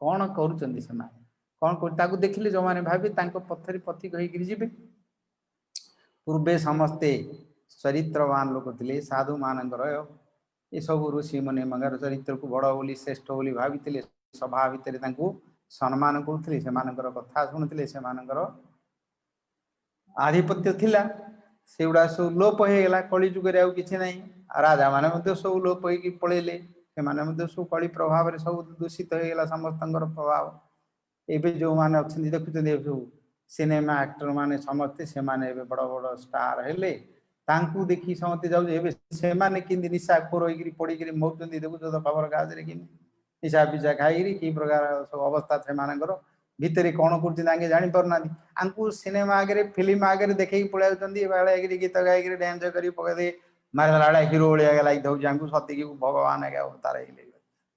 कौन करूचंदी समाने कौन कर ताकू देखिले जो माने भाबे तांको पथरी पथी कहिकिरी जिबे पूर्वे समस्ते चरित्रवान लोक थिले साधु मानकर ये सब ऋषि मुनि मंगार चरित्र को बड़ बोली श्रेष्ठ बोली भाविथिले सभा भितर तांको सम्मान करुथिले सेमानकर कथा शुणुथिले सेमानकर आधिपत्य थिला सेउडा सब लोप हो गला कली जुगरे आउ किछि नै राजा माने मध्ये सब लोप होई पळेले सेमाने मध्ये सब कली प्रभाव रे सब दूषित हो गला समस्तंकर प्रभाव एबे जो माने अछन देखुछन सब सिनेमा एक्टर माने समस्ते से माने बड़ बड़ स्टार हेले तांकू देखी समस्ते जाउ एबे से माने किंदी निशा खोर होई पड़ी गिरी मौतुंदी देखु तो खबर काज रे कि निशा पिजा खाई कि प्रकार सब अवस्था से मानकर भितरे कौन कर जानी पारना आंकू सिनेमा आगे फिल्म आगे देखे पलि बाड़े गीत गाई डांस कर पकड़े मारे हिरो भाया लगी था आंकू सती भगवान आगे अवतार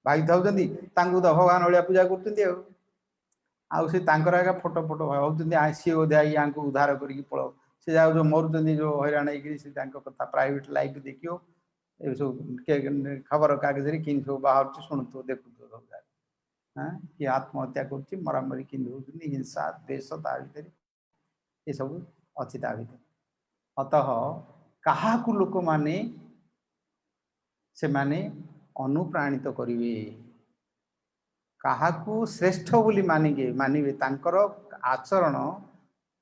भाई था तो भगवान भाया पूजा कर आगे फोटो फोटो भाई सी बोधे आई उद्धार करके पलाओ से जा जो मरुँच जो हैरान होता प्राइवेट लाइफ देखियो ये सब खबर कागज कि सब बाहर शुणुव देखु सब कि आत्महत्या कर मरामरी कि हिंसा द्वेष ता भर ये सब अच्छी ता भर अतः क्या लोक माने से माने अनुप्राणित करेंगे क्या श्रेष्ठ बोली मानिके मानवे तांकर आचरण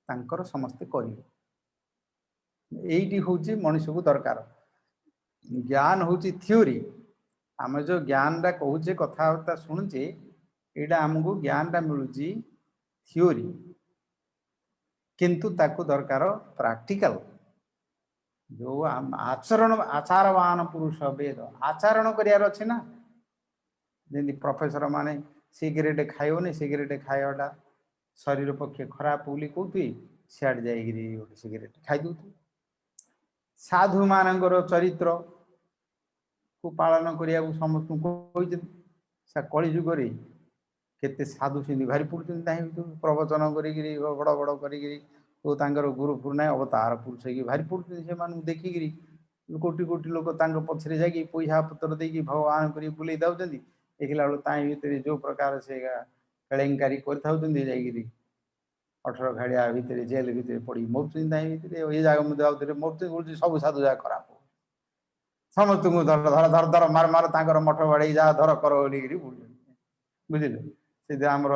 तांकर समस्ते करेंगे यही हूँ मनुष्य को दरकार ज्ञान हूँ थियोरी आम जो ज्ञान टा कहूचे कथबार्ता शुणुचे यहाँ आमको ज्ञान टा मिलूँ थियोरी किंतु ताकू दरकार प्रैक्टिकल जो आचरण आचारवान पुरुष वेद आचरण करार अच्छे ना जमी प्रोफेसर माने सिगरेट खाइबनी सिगरेट खाइबाटा शरीर पक्षे खराब बोली कहते सियाड़े जाइए गोटे सिगरेट खाईदे साधु मानकर चरित्र को पालन करने को समस्त कली जुगरे केते साधु सिंधी भारी पड़ते प्रवचन कर बड़ बड़ कर गुरु पुरना अवतार पुरुष की भारी पड़ते से देखिकी कोटि कोटि लोक पछरे जा पैसा पत्र देकी भगवान कर बुले जाऊँ देखला बेल जो प्रकार से केलेंकारी कर 18 घाड़िया भितर जेल भितर पड़ी मरुचुं ये जगह जाऊे मरुचुं सब साधु जगह खराब समस्त को धर धर धर धर मार मार तांकर मठ बाड़ी जा धर कर बोलिकी बुझे से आमर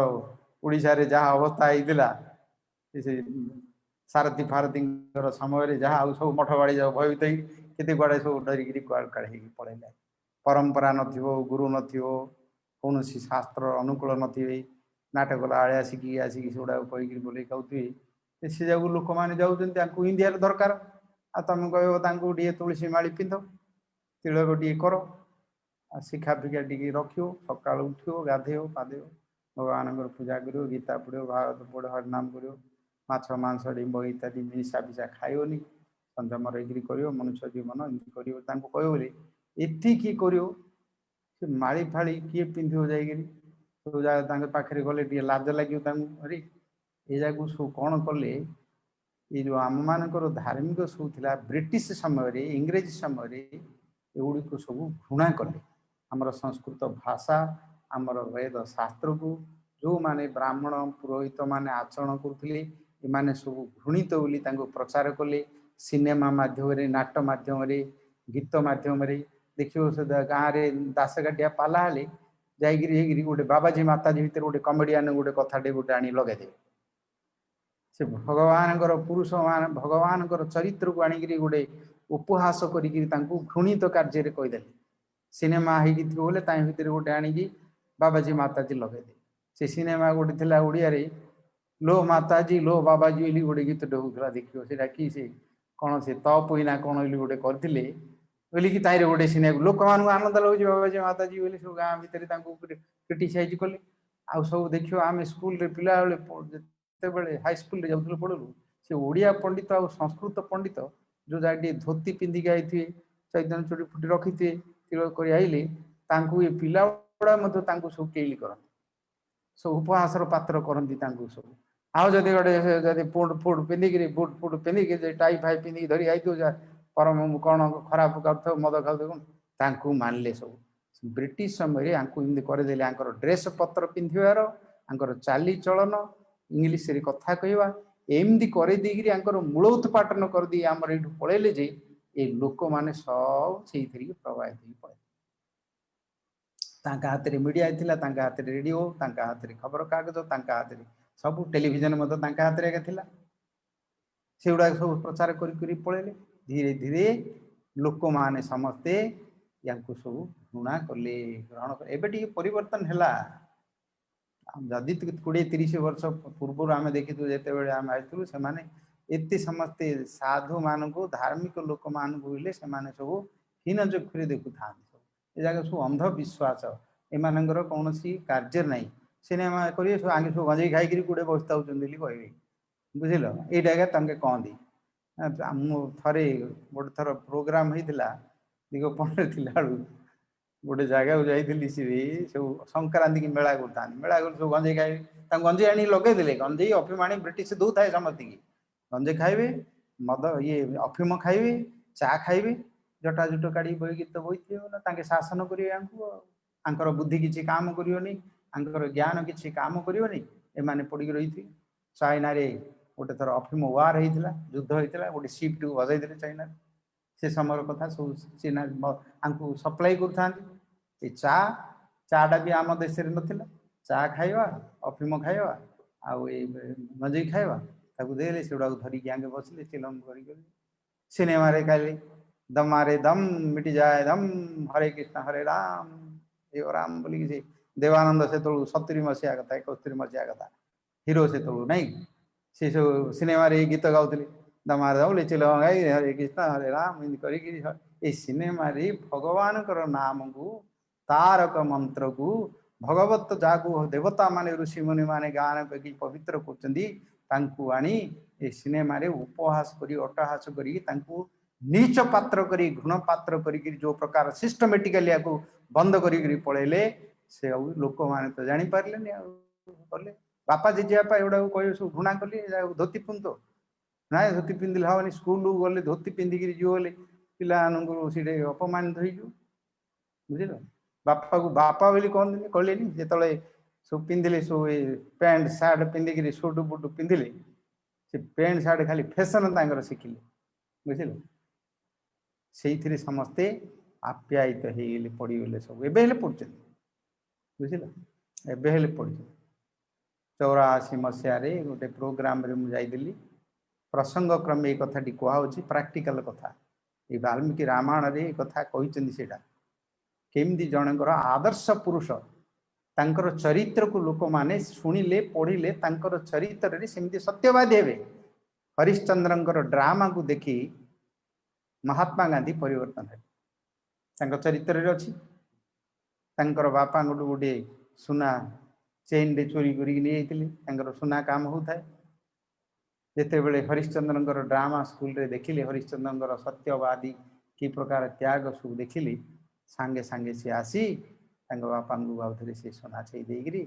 ओडिशा रे जहाँ अवस्था होता से सारथी फारथी समय जहाँ सब मठ बाड़ी जा भयभीत केते गुड़े सब डरिकी कुआड़े पलैला परंपरा नथिबो गुरु नथिबो कौन शास्त्र अनुकूल नथिबे नाटक आड़े आसिकी सेगुड़ा कहीकि बोले कहते से जगह लोक मैंने जाऊँ इंडिया दरकार आ तुम कह तुलसी माली पिंध तिलक टे कर शिखा फिका टी रखियो सका उठो गाधो पाधो भगवान पूजा कर गीता पढ़ो भारत पढ़ हरिनाम कर माछ मांस डिंब इत्यादि मिशा पिशा खाइबनी संयम रही कर मनुष्य जीवन एमती कर बोले एति किए कर माड़ी फाड़ी किए पिंधो जाइए सब जगह पाखे गले लाज लगे अरे ये जगह सब कौन कले ये जो आम मानकर धार्मिक सब था ब्रिटिश समय इंग्रेज समय एगुड़ी सब घृणा कले आमर संस्कृत भाषा आमर वेद शास्त्र को जो माने ब्राह्मण पुरोहित माने आचरण करते सब घृणित बोली प्रचार कले सिनेमा मध्यम नाट्य मध्यम गीत मध्यम देखियो से गाँव में दासगाटिया पाला हेले जाइए गोटे बाबाजी माताजी भितर गोटे कमेडियान गोटे कथाटे गोटे आनी लगेदे से भगवान पुरुष मान भगवान चरित्र को आनिक गोटे उपहास कर घृणित कार्य कहीदे सिनेमा होले भितर गोटे आनिकी बाबाजी माताजी लगेदे से सिनेमा गोटे थी ओडिया लो माताजी लो बाबाजी बोली गोटे गीत होता देखियो से कि से कौन से तपईना कौन गोटे करते बोलिकी ताईर गोटे सिने लोक मान आनंद लगे बाबाजी माताजी बोली सब गाँ भितर क्रिटिसाइज कले आउ सब देखियो आम स्कूल रे पिला बेले हाई स्कूल रे जाउथुल पढलु से ओडिया पंडित आ संस्कृत पंडित जो जाके धोती पिंधिक आइथिए चैतन्य चूड़ी फुटी रखिथिए तिलक करी आइले तांकू ए पिला बड़ा मध्य तांकू सब केली करन सब उपहासर पात्र करती सब आउ जदि गोटे जदि पुट फुट पिंधिक बुट फुट पिंधिक टाई फाई पिंधिक धरी आई परम कौन खराब कर मद खाऊ मानले सब ब्रिटिश समय इमती करदेले ड्रेस पत्र पिंधार चाली चलन इंग्लीश रे कथा कहवा एमती कर मूल उत्पाटन कर दी आमर ये पलैले जे ये लोक मैंने सब से प्रभावित पड़े हाथ में मीडिया था हाथ में रेडियो हाथ में खबर कागज हाथ में सब टेलीविजन हाथ में थिला से गुड़ा सब प्रचार करी पलैले धीरे धीरे लोक माने समस्ते या सब घृणा कले ग्रहण कले एबे टिके परिवर्तन हैला जदि 20-30 वर्ष पूर्व आम देखी जिते आम आसलु से एत समस्ते साधु मान को धार्मिक लोक मान बोले से सब हीन चक्षुरे देखु था ये जगह सब अंधविश्वास एमानଙ୍କର कौन कार्य ना सिनेमा करेंगे सब आगे सब गंजे खाई कूड़े बसता कहे बुझल यहीटा तंगे कहती थे गोटे थर प्रोग्राम होता दिगपटे थी गोटे जगह जाइली सी सब संक्रांति की मेला कर सब गंजे खाए गंजे आनी लगेदे गंजे अफिम आनी ब्रिटिश दौ थाए समस्त की गंजे खाइबे मद ये अफिम खाइबे चा खाइबे जटा जुट काढ़ी बही गीत बही शासन करेंगे बुद्धि किसी काम करनी ज्ञान किसी काम करनी एमाने पड़ी रही थी चाइना रे गोटे थर अफिम वार होता युद्ध होता गोटे शिप टू भजाई चाइना से समय कथा सब चीना सप्लाई कर चा चाटा भी आम देश नाला चा खाइबा अफिम खाइबा आउ गंजे खाइबा देले से गुड़ा धरिकी आगे बसले चिलम कर सिनेमा रे खाली दमारे दम मिटी जाए दम हरे कृष्ण हरे राम ये राम बोली से देवानंद से 70 मसीहा कथा 71 मसीहा कथा हिरो से नहीं से सब सिनेमा रे गीत गाउले दमारे दम चिलम गाई हरे कृष्ण हरे राम ये सिनेमा रे भगवान नाम को तारक मंत्र को भगवत जागु देवता माने ऋषि मुनि माने गान करी पवित्र कर आनी ए सिनेमा रे उपहास करी अट्टहास करी नीच पात्र करी घृण पात्र करी जो प्रकार सिस्टमेटिकली या बंद करी पलैले से लोक मैंने तो जानी पारे कले बापा जेजेबापा एगुड़ा कह सब घृणा कले धोती पिंध ना धोती पिंधिले हेनी स्कूल गले धोती पिंधिक जो गले पिला से अपमानित हो बुझल बापा को बापा बोली कहते कले जो सब पिंधिले सब पैंट सार्ट पिंधिक सुट बुट पिंधिले से पैंट सार्ट खाली फैशन शिखिले बुझल से समस्ते आप्यायित हो पड़गले सब एवं पढ़ बुझल एवं पढ़ 84 मसीह गोटे प्रोग्राम रे मुझे जाइली प्रसंग क्रमे कथा कहुच्छी प्राक्टिकल कथा ये वाल्मीकि रामायण रे कथा कहते केमती जनकर आदर्श पुरुष तांकर चरित्र को लोक माने शुणिले पढ़िले तांकर चरित्र सेमती सत्यवादी हे हरिश्चंद्र ड्रामा को देखी महात्मा गांधी परिवर्तन है चरित्र अच्छी बापा गोटे सुना चेन रे चोरी कर सुना काम होता है जिते बड़े हरिश्चंद्र ड्रामा स्कूल रे देखिले हरिश्चंद्र सत्यवादी कि प्रकार त्याग सब देखिले सांगे सांगे सी आसी बापा को आउे से सुना छेदी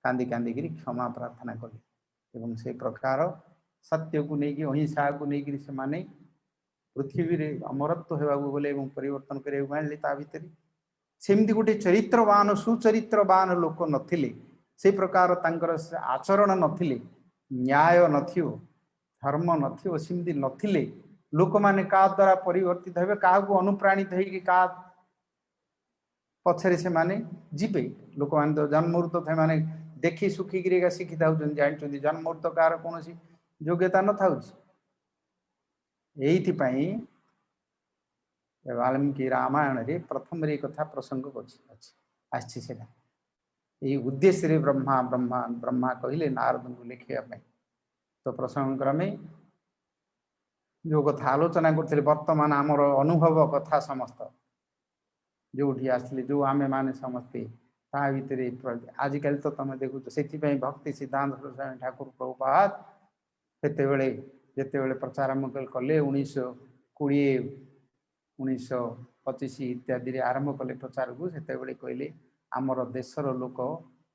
कांदी कांदी क्षमा प्रार्थना कले से प्रकार सत्य को लेकिन अहिंसा को लेकिन से माने पृथ्वी रे अमरत्व होगा गले परिवर्तन करने भितर सेमती गोटे चरित्रवान सुचरित्रवान लोक नथिले से प्रकार तांकर आचरण नथिले न्याय नथियो धर्म नथियो सेमती नथिले लोक माने का द्वारा परिवर्तित हेबे का अनुप्राणित होइकि का पछरे से माने जीवे लोक माने तो जन्मरु तो थे माने देखी सुखी गिरेगा शिखी थाउछन जानछन जन्मरु तो कार कोनोसी योग्यता न थाउछ एइथि पई वाल्मीकि रामायण रे प्रथम रे कथा प्रसंग अच्छी से यही उद्देश्य रे ब्रह्मा ब्रह्मा ब्रह्मा कहले नारद को लिखा तो प्रसंग क्रमे जो कथा आलोचना करते वर्तमान आमर अनुभव कथा समस्त जो आसले जो आमे माने समस्ते ता भितर आजिकल तो तुम देखु से भक्ति सिद्धांत सरस्वती ठाकुर प्रभुपाद जिते प्रचार कले 1920 1925 इत्यादि आरंभ कले प्रचार को से कहले आमर देशर लोक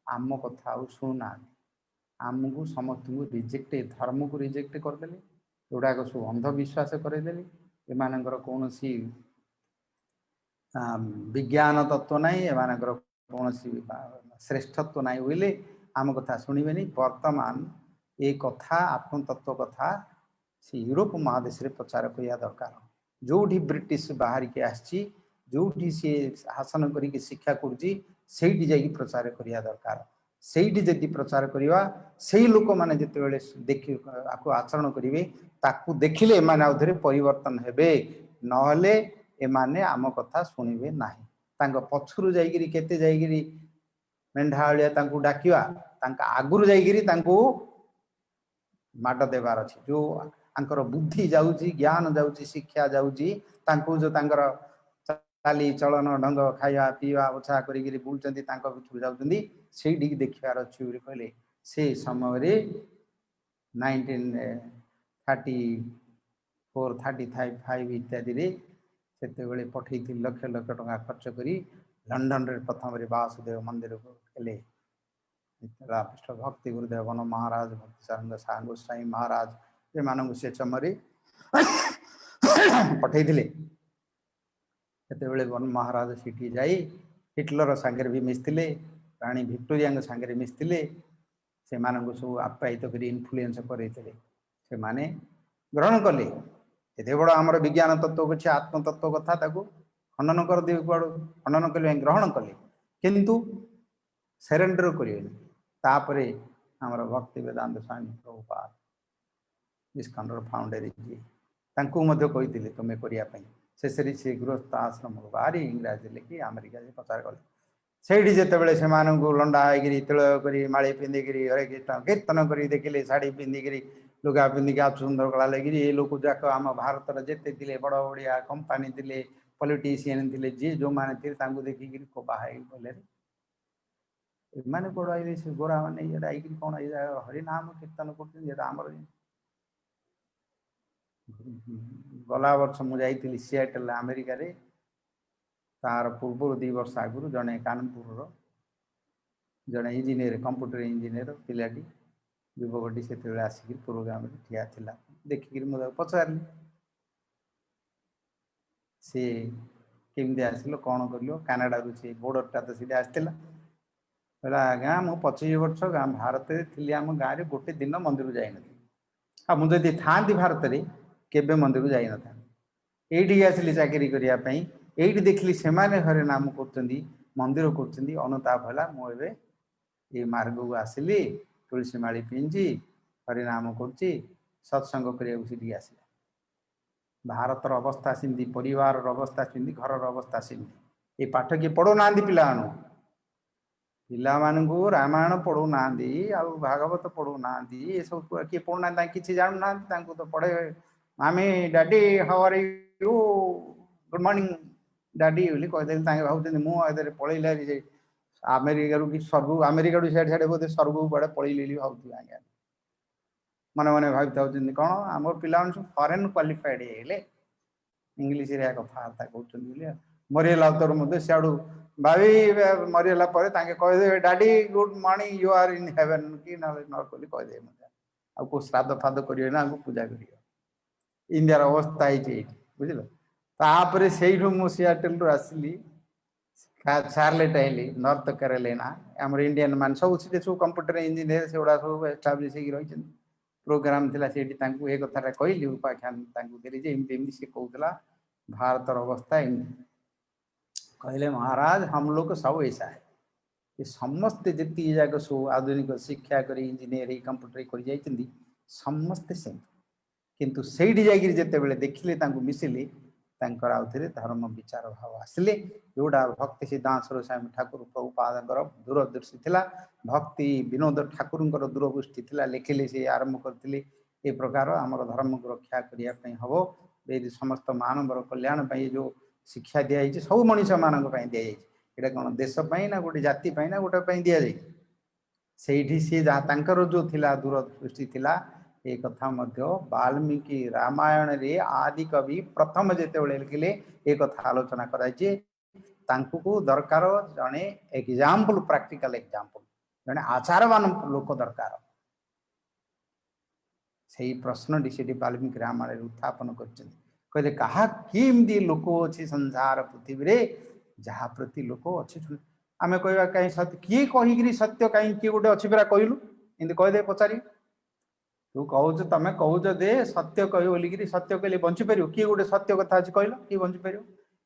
आम कथा शुणुना आमको समस्त रिजेक्ट धर्म को रिजेक्ट करदे गुड़ाक सब अंधविश्वास करदे एम कौन विज्ञान तत्व ना एमानकर कौन श्रेष्ठत्व ना बोले आम कथा शुणवे वर्तमान ये कथा आत्मतत्व कथा से यूरोप महादेश रे प्रचार करने दरकार जो ब्रिटिश बाहर के आसी जो सी हासन करके शिक्षा करुँची जा प्रचार करने दरकार से प्रचार करवा से लोक मैंने जिते देख आपको आचरण करेंगे ताकू देखिले एमाने आउथरे परिवर्तन हेबे नहले एमाने आम कथा शुणवे ना पछरू जाइगिरी केते जाइगिरी मेंढा भाया डाकिवा आगुरी जाइगिरी माड देवार अच्छी जो आंकर बुद्धि जाऊँगी ज्ञान जाऊँगी शिक्षा जाऊँगी जो चाली चलन ढंग खाଇବା पीवा ओछा करी बुलचंदी भितर जाऊँगी से देखार अच्छी कहले से समय 1934 35 इत्यादि से पठे लक्ष लक्ष टका खर्च करी लंडन रे प्रथम वासुदेव मंदिर को खेले भक्ति गुरुदेव वन महाराज भक्ति सारंग साह गोस्वामी महाराज ये से समय पठे से वन महाराज सीठी जाई हिटलर सांगे भी मिसते राणी विक्टोरिया सांगे मिसते से सब आप्यायित कर इनफ्लुएंस करते से माने ग्रहण कले एते बड़ आमर विज्ञान तत्व अच्छे आत्मतत्व कथा खनन कर दे कड़ू खनन कले ग्रहण कले किंतु सरेंडर करें आमर भक्ति वेदांत स्वामी प्रभुपाद इस्कॉन फाउंडर जी कही तुम्हें करने शेष से गृहस्थ आश्रम बाहरी इंग्राजी लिखी अमेरिका प्रचार कले से जिते से लंडा होगी तिल कर माड़ी पिंधिक हरे कृष्ण कीर्तन कर देखिले शाढ़ी पिंधिक लुगा पिंधिक आप सुंदर कला लगे ये लोक जाक आम भारत जिते थे बड़ बड़िया कंपानी थे पॉलिटिशियन थे जी जो मैंने थे देखिक बाहर गले मैंने कौड़ आई से गोरा मैंने ये आई कौन हरिनाम कीर्तन कर गला वर्ष मुझे सिएटल अमेरिका रे तार पूर्व 2 वर्ष आगु जड़े कानपुर जड़े इंजीनियर कंप्यूटर इंजीनियर पिलाटी युवकटी से आसिक प्रोग्राम ठिया था देखिक मुझे पचारि सी केमती आसिल कौन कर कानाडा से बॉर्डरटा तो सीधे आसाला कहला आज्ञा मु 25 वर्ष गाँ भारत थी आम गाँव में गोटे दिन मंदिर जाई ना मुझे था भारत में केबे मंदिर जाई न था ये आसिली चाकरी करने ये देखिली से हरे नाम कर मंदिर कर अनुताप है मुझे ये मार्ग को आसिली तुलसी माली पिंधि हरिनाम कर सत्संग करने आसला भारतर अवस्था सिंधी परिवार अवस्था सिंधी घर अवस्था सिंधी ये पाठ किए पढ़ुना पिला पिला रामायण पढ़ुना भागवत पढ़ुना ये सब किए पढ़ुना कि जानूना तो पढ़े मामी daddy how are you good morning daddy बोली कहीदे भावुँ मुझे पलैला अमेरिका कि स्वर्ग अमेरिका सीढ़े बोधे स्वर्ग बड़े पलैली भावुँ आज्ञा मन मन भाई कौन आम पिला सब फरेन क्वालिफाइड है इंग्लीश कथबार्ता कहते मरीगला तर सियाड़ू भाभी मरीगला कहीदे daddy good morning you are in heaven कि नकली कहीदे मत आ श्राद्ध फाद्ध करेंगे ना पूजा कर इंडियार अवस्था है बुझल तापर से सियाटेल रु आसली शार्लेट आइली नॉर्थ कैरोलिना आम इंडियन मान सब सीधे सब कंप्यूटर इंजीनियर से गुड़ा सब एस्टाब्लीश रही प्रोग्राम थिला से ये कथा कहली उपाख्यान देली एमती सी कहला भारतर अवस्था कहले महाराज हम लोग सब ऐसा है ये समस्ते जी जाक सब आधुनिक शिक्षा कर इंजीनियर कंप्यूटर कर समस्ते से किंतु से जिते देखिले मिसिले आउ थे धर्म विचार भाव आसिले जोड़ा भक्ति सिद्धांत सरस्वती ठाकुर प्रभुपाद दूरदृष्टि थिला भक्ति विनोद ठाकुर दूरदृष्टि थिला लिखिले से आरंभ करते ये प्रकार आम धर्म को रक्षा करने हम समस्त मानव कल्याण जो शिक्षा दिखाई सब मनीष मान दिखाई एटा कौन देश ना गोटे जाति ना गोटे दि जाए से सी तांकर जो थिला दूरदृष्टि थिला ए कथा मध्य वाल्मीकि रामायण रे आदि कवि प्रथम जेते लिखिले ए कथा आलोचना कराई तांकु दरकार जने एग्जाम्पल प्रैक्टिकल एग्जाम्पल जने आचारवान लोक दरकार से प्रश्न से वाल्मीकि रामायण उत्थापन कहले कहा किमती लोक अच्छी संसार पृथ्वी रे जहाँ प्रति लोक अच्छी आम कह कहीं सत्य किए कहीकि सत्य कहीं किए गोटे अच्छी परा कहलु इमती कहदे पचारि तू कह तुम कौच दे सत्य कह बोलिकी सत्य कहले बंची पार किए गोटे सत्य कथा अच्छी कहल किए बंची पार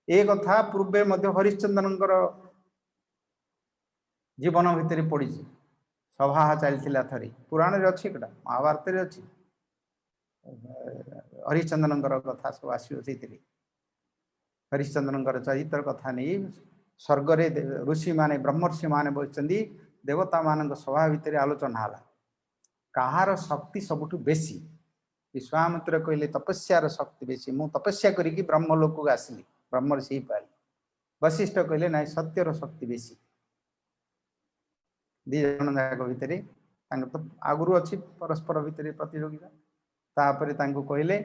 ए कथा पूर्वे हरिश्चंद्र जीवन भितर पड़ी सभा चलता थरी पुराण अच्छी कटा महाभारत अच्छी हरिश्चंद्र कथा सब आसो हरिश्चंद्र चरित्र कथा नहीं स्वर्ग रे ऋषि माने ब्रह्मर्षि माने बसचंदी देवता मान सभा भितर आलोचना है कहार शक्ति सबुठ बेसी विश्वामित्र कहले तपस्यार शक्ति बेसी मु तपस्या करी ब्रह्मलोक को आसली ब्रह्मर्षि पाली वशिष्ठ कहले ना सत्यर शक्ति बेसी दी जन भितर तो आगुरी अच्छी परस्पर भितर प्रतियोगिता तापर कहले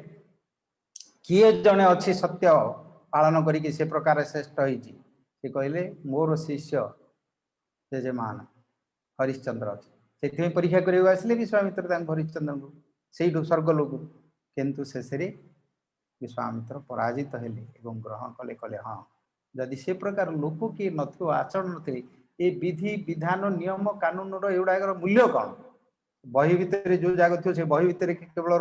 किए जड़े अच्छी सत्य पालन करी से प्रकार श्रेष्ठ होती कहले मोर शिष्य तेजमान हरिश्चंद्र अच्छे से परीक्षा करने आसिले विश्वामित्र हरिश्चंद्र को से स्वर्ग लोक किंतु शेष विश्वामित्र पराजित हेले ग्रहण कले कले हाँ जदि से प्रकार लोक किए न आचरण थे ये विधि विधान नियम कानून एगुड़ाक मूल्य कौन बही भितर जो जगह थो से बही भितर केवल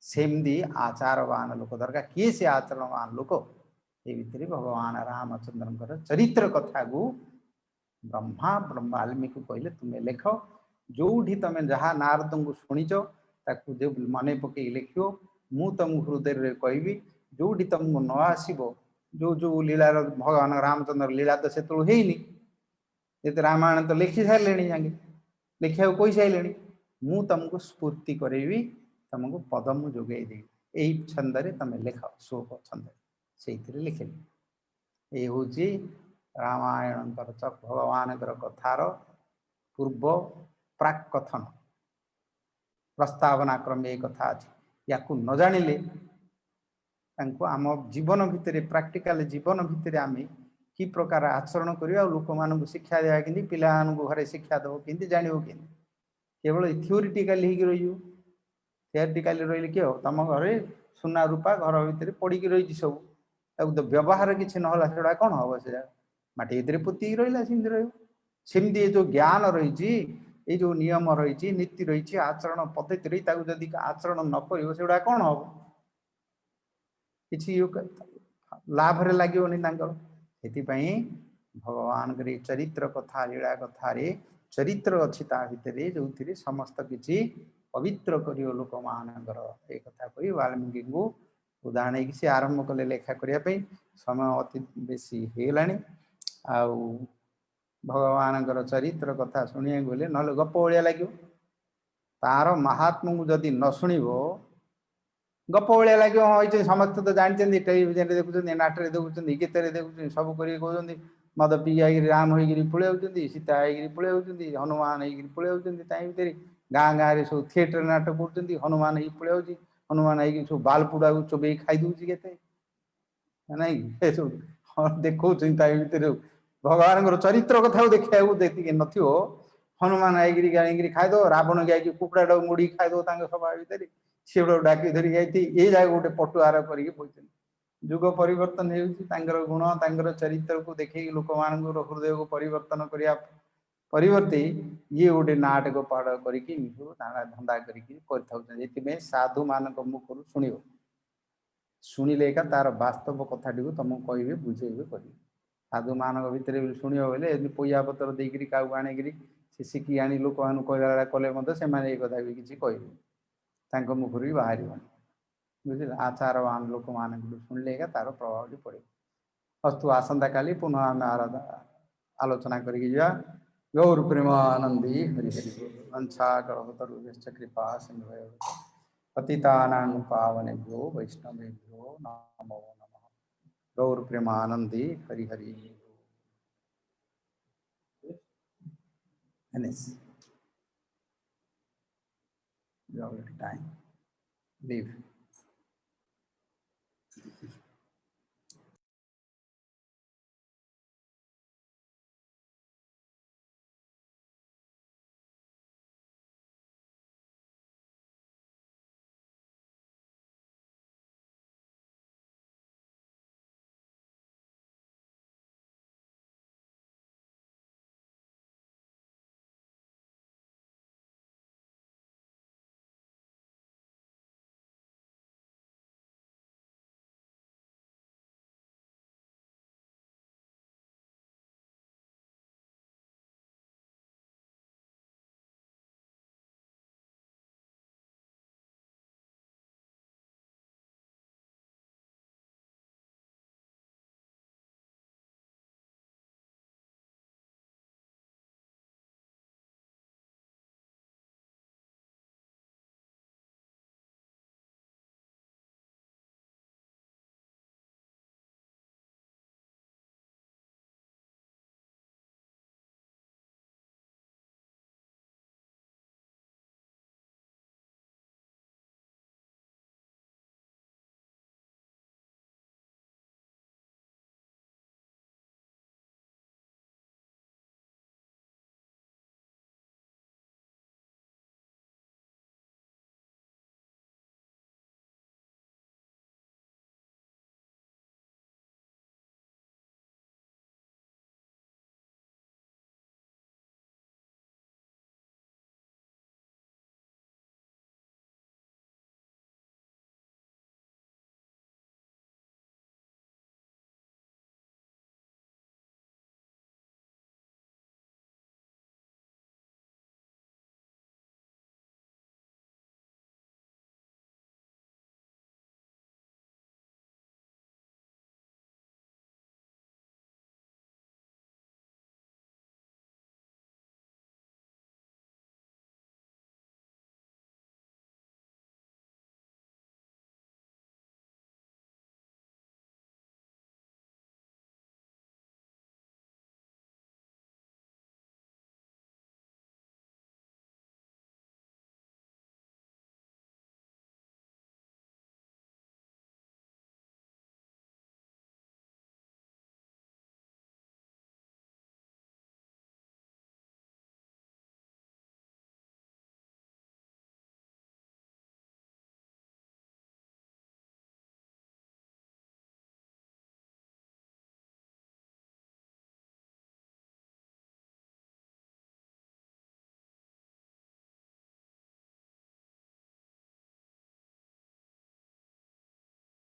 रमती आचारवान लोक दरकार किए से आचरणवान लोक ये भितर भगवान रामचंद्र चरित्र कथा को ब्रह्मा वाल्मीकि कहले तुम्हें लेख जो तुम जहाँ नारद को शुणीच ताकू जो मन पकई लिख मु तुम हृदय कहबी जो तुमको न आसब जो जो लीला भगवान रामचंद्र लीला तो से ये रामायण तो लिखि सारे जाके लिखा कही सारे मु तुमको स्फूर्ति करेबी तुमको पदम जोगेदेवी यही छंदे तुम लिख शोक छंद से लिखिली ये हूँ रामायण भगवान कथार पूर्व प्राक कथन प्रस्तावना क्रम ये कथा अच्छी या न जानिले आम जीवन भितर प्राक्टिकल जीवन भितर आम कि प्रकार आचरण करवा लोक मान शिक्षा देवा कि पिला घरे शिक्षा दब कि जानव कि केवल थियोरिटिकाली रही थियोरिटिकाली रही किए तुम घरे सुना रूपा घर भितर पड़ी रही सब तो व्यवहार किसी ना से कौन हम से माटी भितर पोती रहा सेमती जो ज्ञान रही ये जो नियम रही नीति रही आचरण पद्धति रही जदि आचरण न कर से कौन हम कि लाभ लगे से भगवान चरित्र कथा लीला कथा चरित्र अच्छी भितर जो थी समस्त किसी पवित्र कर लोक मानकर एक कथा कही वाल्मीकि को उदाहरण से आरंभ कले लेखा करने समय अति बेसी होगा आउ भगवान चरित्र कथा शुणा गले ना गप भाया लगे तार महात्मा को जदि न शुणव गप भाया लगे हाँ ये समस्त तो जानते टेलीविजन देखुं नाटक देखुं गीत देखुं सब कर मद पी आई राम होगी पलि सीता होगी पलि हनुमान होगी पलि भितर गाँ गाँव में सब थिएटर नाटक कर हनुमान हो पलि हनुमान हो सब बालपुड़ा को चोबई खाई दूसरी के नहीं सब देखो भितर भगवान चरित्र कथा देखा देखिए न हनुमान आई गाड़ी खाईद रावण गाई कुकड़ा मुड़ी खाईद सभा भितर सी गोटे डाक धरिक ये जगह गोटे पटुआर कर जुग परिवर्तन हो गुण चरित्र को देखे लोक मान हृदय को परिवर्तन करने परिवर्ते ये गोटे नाटक पहाड़ करके धंदा कर साधु मान मुखर शुण शुणिले एका तार वास्तव कथाटी को तुमको कहे बुझेबे कर साधु मान भितर शुण बोले पैसा पतर देकर क्या आने से शिखी आनी लोक मान कहला कले से कथा भी किसी कहे मुखर भी बाहर बुझे आचारवान लोक मान शुणिले तार प्रभाव पड़े अस्तु आसंता काली पुनः आम आलोचना करा गौर प्रेमानंदी हरि हरि वंशाकरतरुभ्यश्च कृपा सिंधु पतितानां पावनेभ्यो वैष्णवेभ्यो नमो नमः। गौर Premanandi Hari Hari. Finish. You already time. Leave.